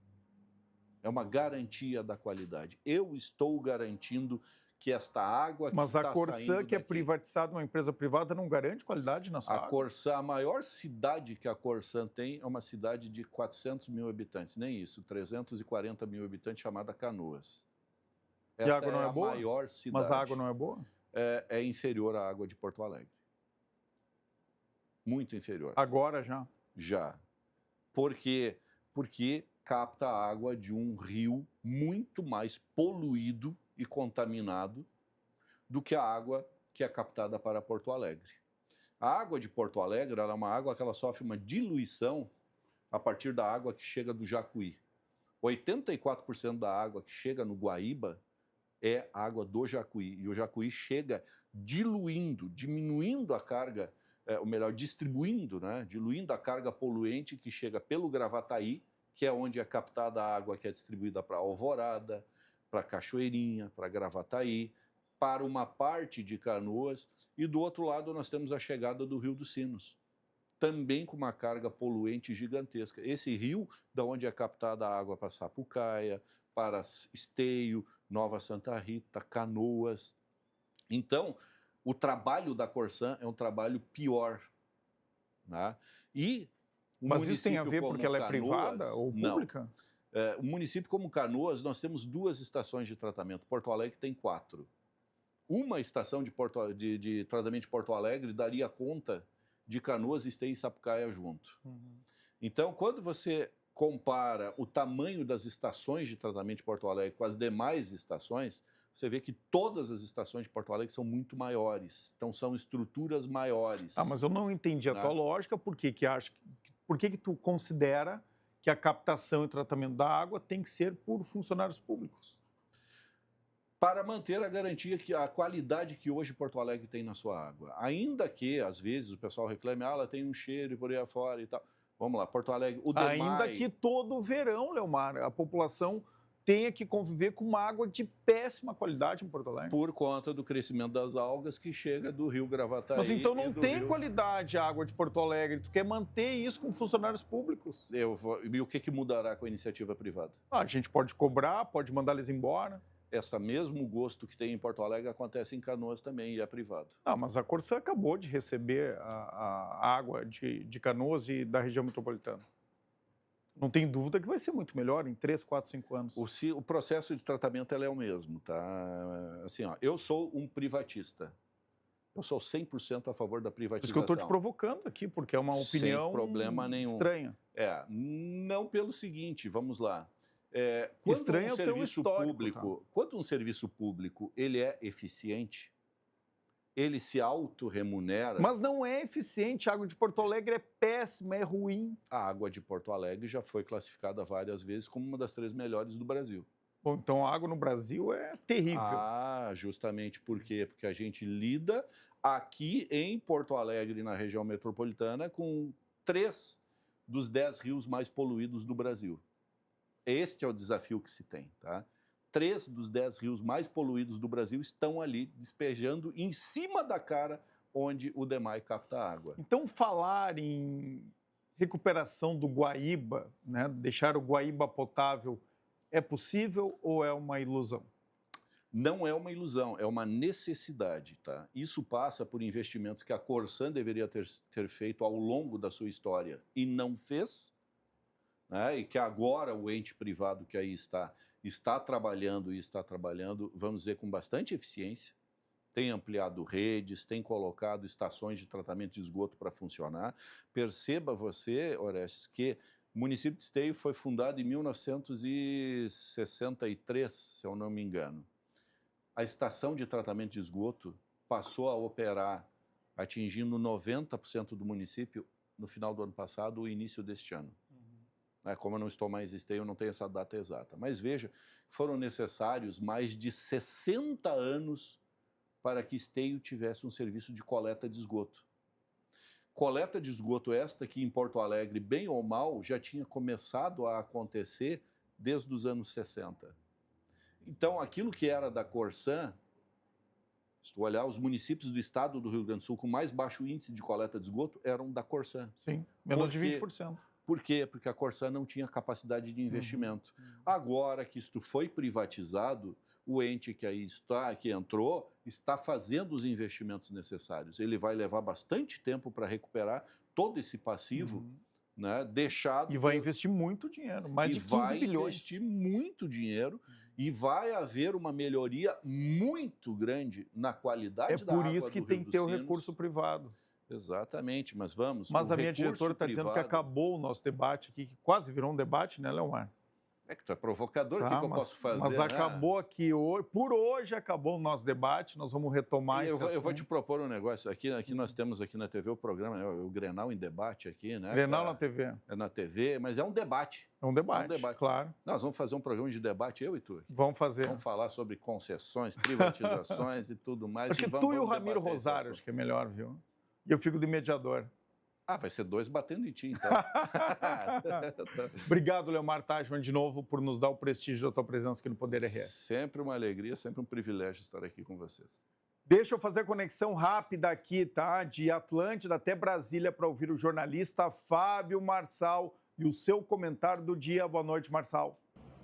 [SPEAKER 2] É uma garantia da qualidade. Eu estou garantindo que esta água que está saindo
[SPEAKER 1] Mas a Corsã, que é privatizada, uma empresa privada, não garante qualidade na sua água?
[SPEAKER 2] A Corsã, a maior cidade que a Corsã tem é uma cidade de 400 mil habitantes, nem isso, 340 mil habitantes, chamada Canoas.
[SPEAKER 1] E a água não é boa?
[SPEAKER 2] A maior cidade.
[SPEAKER 1] Mas a água não é boa?
[SPEAKER 2] É inferior à água de Porto Alegre. Muito inferior.
[SPEAKER 1] Agora já?
[SPEAKER 2] Já. Por quê? Porque capta a água de um rio muito mais poluído e contaminado do que a água que é captada para Porto Alegre. A água de Porto Alegre ela é uma água que ela sofre uma diluição a partir da água que chega do Jacuí. 84% da água que chega no Guaíba é água do Jacuí. E o Jacuí chega diluindo, diminuindo a carga, ou melhor, distribuindo, né, diluindo a carga poluente que chega pelo Gravataí, que é onde é captada a água que é distribuída para Alvorada, para Cachoeirinha, para Gravataí, para uma parte de Canoas, e do outro lado nós temos a chegada do Rio dos Sinos, também com uma carga poluente gigantesca. Esse rio, da onde é captada a água para Sapucaia, para Esteio, Nova Santa Rita, Canoas. Então, o trabalho da Corsã é um trabalho pior. Né? E
[SPEAKER 1] mas isso tem a ver porque ela é privada ou pública?
[SPEAKER 2] Não. O município como Canoas, nós temos 2 estações de tratamento. Porto Alegre tem 4. Uma estação de tratamento de Porto Alegre daria conta de Canoas, Esteio e Sapucaia junto. Então, quando você compara o tamanho das estações de tratamento de Porto Alegre com as demais estações, você vê que todas as estações de Porto Alegre são muito maiores. Então, são estruturas maiores.
[SPEAKER 1] Ah, mas eu não entendi a tua lógica. Por que tu considera que a captação e tratamento da água tem que ser por funcionários públicos?
[SPEAKER 2] Para manter a garantia, que a qualidade que hoje Porto Alegre tem na sua água. Ainda que, às vezes, o pessoal reclame, ela tem um cheiro e por aí afora e tal. Vamos lá, Porto Alegre, o DEMAI...
[SPEAKER 1] Ainda que todo verão, Leomar, a população tenha que conviver com uma água de péssima qualidade em Porto Alegre.
[SPEAKER 2] Por conta do crescimento das algas que chega do rio Gravataí.
[SPEAKER 1] Mas então não tem qualidade a água de Porto Alegre. Tu quer manter isso com funcionários públicos.
[SPEAKER 2] E o que mudará com a iniciativa privada?
[SPEAKER 1] A gente pode cobrar, pode mandar eles embora.
[SPEAKER 2] Esse mesmo gosto que tem em Porto Alegre acontece em Canoas também e é privado.
[SPEAKER 1] Mas a Corsã acabou de receber a água de Canoas e da região metropolitana. Não tem dúvida que vai ser muito melhor em 3, 4, 5 anos.
[SPEAKER 2] O processo de tratamento é o mesmo, tá? Assim, eu sou um privatista. Eu sou 100% a favor da privatização.
[SPEAKER 1] Por isso que eu estou te provocando aqui, porque é uma opinião
[SPEAKER 2] sem problema nenhum.
[SPEAKER 1] Estranha.
[SPEAKER 2] Não pelo seguinte, vamos lá.
[SPEAKER 1] Estranho é o teu histórico.
[SPEAKER 2] Quando um serviço público ele é eficiente, ele se autorremunera.
[SPEAKER 1] Mas não é eficiente. A água de Porto Alegre é péssima, é ruim.
[SPEAKER 2] A água de Porto Alegre já foi classificada várias vezes como uma das 3 melhores do Brasil.
[SPEAKER 1] Bom, então a água no Brasil é terrível.
[SPEAKER 2] Justamente por quê? Porque a gente lida aqui em Porto Alegre, na região metropolitana, com 3 dos 10 rios mais poluídos do Brasil. Este é o desafio que se tem, tá? 3 dos 10 rios mais poluídos do Brasil estão ali despejando em cima da cara onde o DEMAI capta a água.
[SPEAKER 1] Então, falar em recuperação do Guaíba, né, deixar o Guaíba potável, é possível ou é uma ilusão?
[SPEAKER 2] Não é uma ilusão, é uma necessidade, tá? Isso passa por investimentos que a Corsã deveria ter feito ao longo da sua história e não fez, né? E que agora o ente privado que aí está trabalhando, vamos dizer, com bastante eficiência, tem ampliado redes, tem colocado estações de tratamento de esgoto para funcionar. Perceba você, Orestes, que o município de Esteio foi fundado em 1963, se eu não me engano. A estação de tratamento de esgoto passou a operar, atingindo 90% do município no final do ano passado ou início deste ano. Como eu não estou mais em Esteio, eu não tenho essa data exata. Mas veja, foram necessários mais de 60 anos para que Esteio tivesse um serviço de coleta de esgoto. Coleta de esgoto esta que em Porto Alegre, bem ou mal, já tinha começado a acontecer desde os anos 60. Então, aquilo que era da Corsã, se tu olhar, os municípios do estado do Rio Grande do Sul com mais baixo índice de coleta de esgoto eram da Corsã.
[SPEAKER 1] Sim, menos de 20%.
[SPEAKER 2] Por quê? Porque a Corsã não tinha capacidade de investimento. Agora que isto foi privatizado, o ente que aí está, que entrou, está fazendo os investimentos necessários. Ele vai levar bastante tempo para recuperar todo esse passivo, né, deixado...
[SPEAKER 1] E vai investir muito dinheiro, mais de 15 bilhões.
[SPEAKER 2] Vai investir muito dinheiro e vai haver uma melhoria muito grande na qualidade da água do Rio dos Sinos. É por isso que tem que ter o recurso privado. Exatamente, mas vamos...
[SPEAKER 1] Mas a minha diretora está dizendo que acabou o nosso debate aqui, que quase virou um debate, né, Leomar?
[SPEAKER 2] É que tu é provocador, o que eu posso fazer?
[SPEAKER 1] Mas acabou aqui, por hoje acabou o nosso debate, nós vamos retomar esse assunto.
[SPEAKER 2] Eu vou te propor um negócio, aqui nós temos aqui na TV o programa, o Grenal em Debate aqui, né?
[SPEAKER 1] Grenal na TV.
[SPEAKER 2] É na TV, mas é um debate.
[SPEAKER 1] É um debate, claro.
[SPEAKER 2] Nós vamos fazer um programa de debate, eu e tu.
[SPEAKER 1] Vamos fazer.
[SPEAKER 2] Vamos falar sobre concessões, privatizações e tudo mais.
[SPEAKER 1] Acho que tu e o Ramiro Rosário, acho que é melhor, viu? E eu fico de mediador.
[SPEAKER 2] Vai ser 2 batendo em ti, então.
[SPEAKER 1] Obrigado, Leomar Tachmann, de novo, por nos dar o prestígio da tua presença aqui no Poder RS.
[SPEAKER 2] Sempre uma alegria, sempre um privilégio estar aqui com vocês.
[SPEAKER 1] Deixa eu fazer a conexão rápida aqui, tá? De Atlântida até Brasília para ouvir o jornalista Fábio Marçal e o seu comentário do dia. Boa noite, Marçal.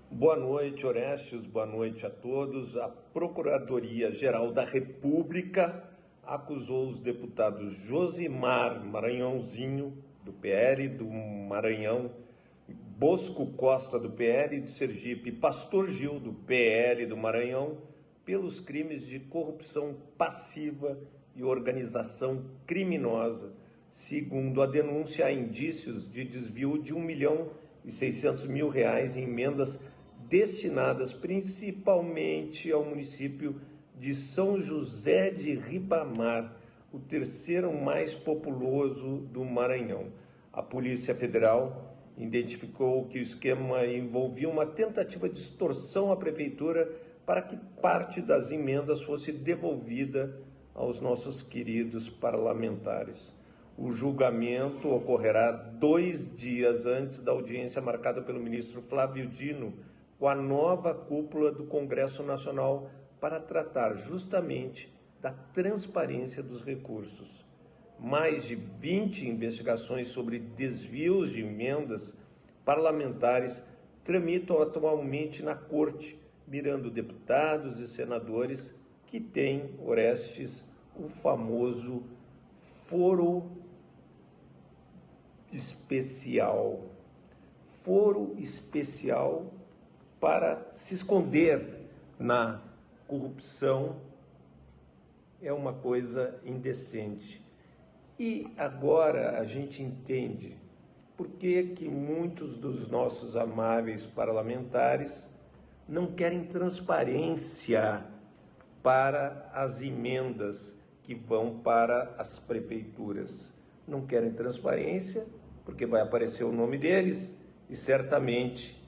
[SPEAKER 4] Boa noite, Orestes. Boa noite a todos. A Procuradoria-Geral da República acusou os deputados Josimar Maranhãozinho, do PL, do Maranhão, Bosco Costa, do PL de Sergipe, e Pastor Gil, do PL do Maranhão, pelos crimes de corrupção passiva e organização criminosa, Segundo a denúncia, há indícios de desvio de R$ 1.600.000 em emendas destinadas principalmente ao município de São José de Ribamar, o terceiro mais populoso do Maranhão. A Polícia Federal identificou que o esquema envolvia uma tentativa de extorsão à prefeitura para que parte das emendas fosse devolvida aos nossos queridos parlamentares. O julgamento ocorrerá 2 dias antes da audiência marcada pelo ministro Flávio Dino com a nova cúpula do Congresso Nacional para tratar justamente da transparência dos recursos. Mais de 20 investigações sobre desvios de emendas parlamentares tramitam atualmente na Corte, mirando deputados e senadores que têm, Orestes, o famoso foro especial. Foro especial para se esconder na corrupção é uma coisa indecente. E agora a gente entende por que muitos dos nossos amáveis parlamentares não querem transparência para as emendas que vão para as prefeituras. Não querem transparência porque vai aparecer o nome deles e certamente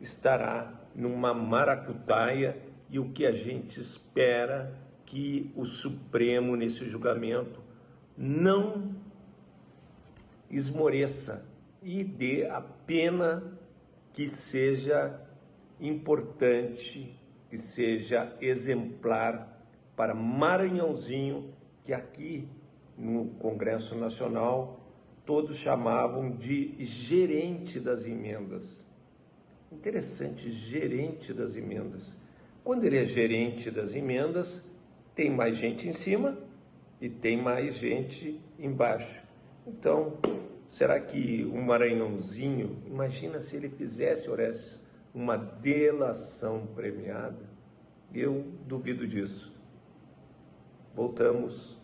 [SPEAKER 4] estará numa maracutaia, e o que a gente espera que o Supremo, nesse julgamento, não esmoreça e dê a pena que seja importante, que seja exemplar para Maranhãozinho, que aqui no Congresso Nacional todos chamavam de gerente das emendas. Interessante, gerente das emendas. Quando ele é gerente das emendas, tem mais gente em cima e tem mais gente embaixo. Então, será que o Maranhãozinho, imagina se ele fizesse, Orestes, uma delação premiada? Eu duvido disso. Voltamos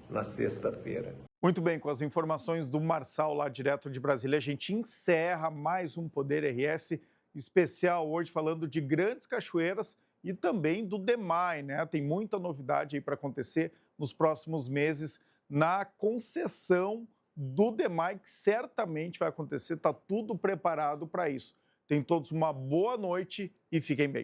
[SPEAKER 4] na sexta-feira.
[SPEAKER 1] Muito bem, com as informações do Marçal lá direto de Brasília, a gente encerra mais um Poder RS especial hoje falando de Grandes Cachoeiras e também do DEMAI, né? Tem muita novidade aí para acontecer nos próximos meses na concessão do DEMAI, que certamente vai acontecer, está tudo preparado para isso. Tenham todos uma boa noite e fiquem bem.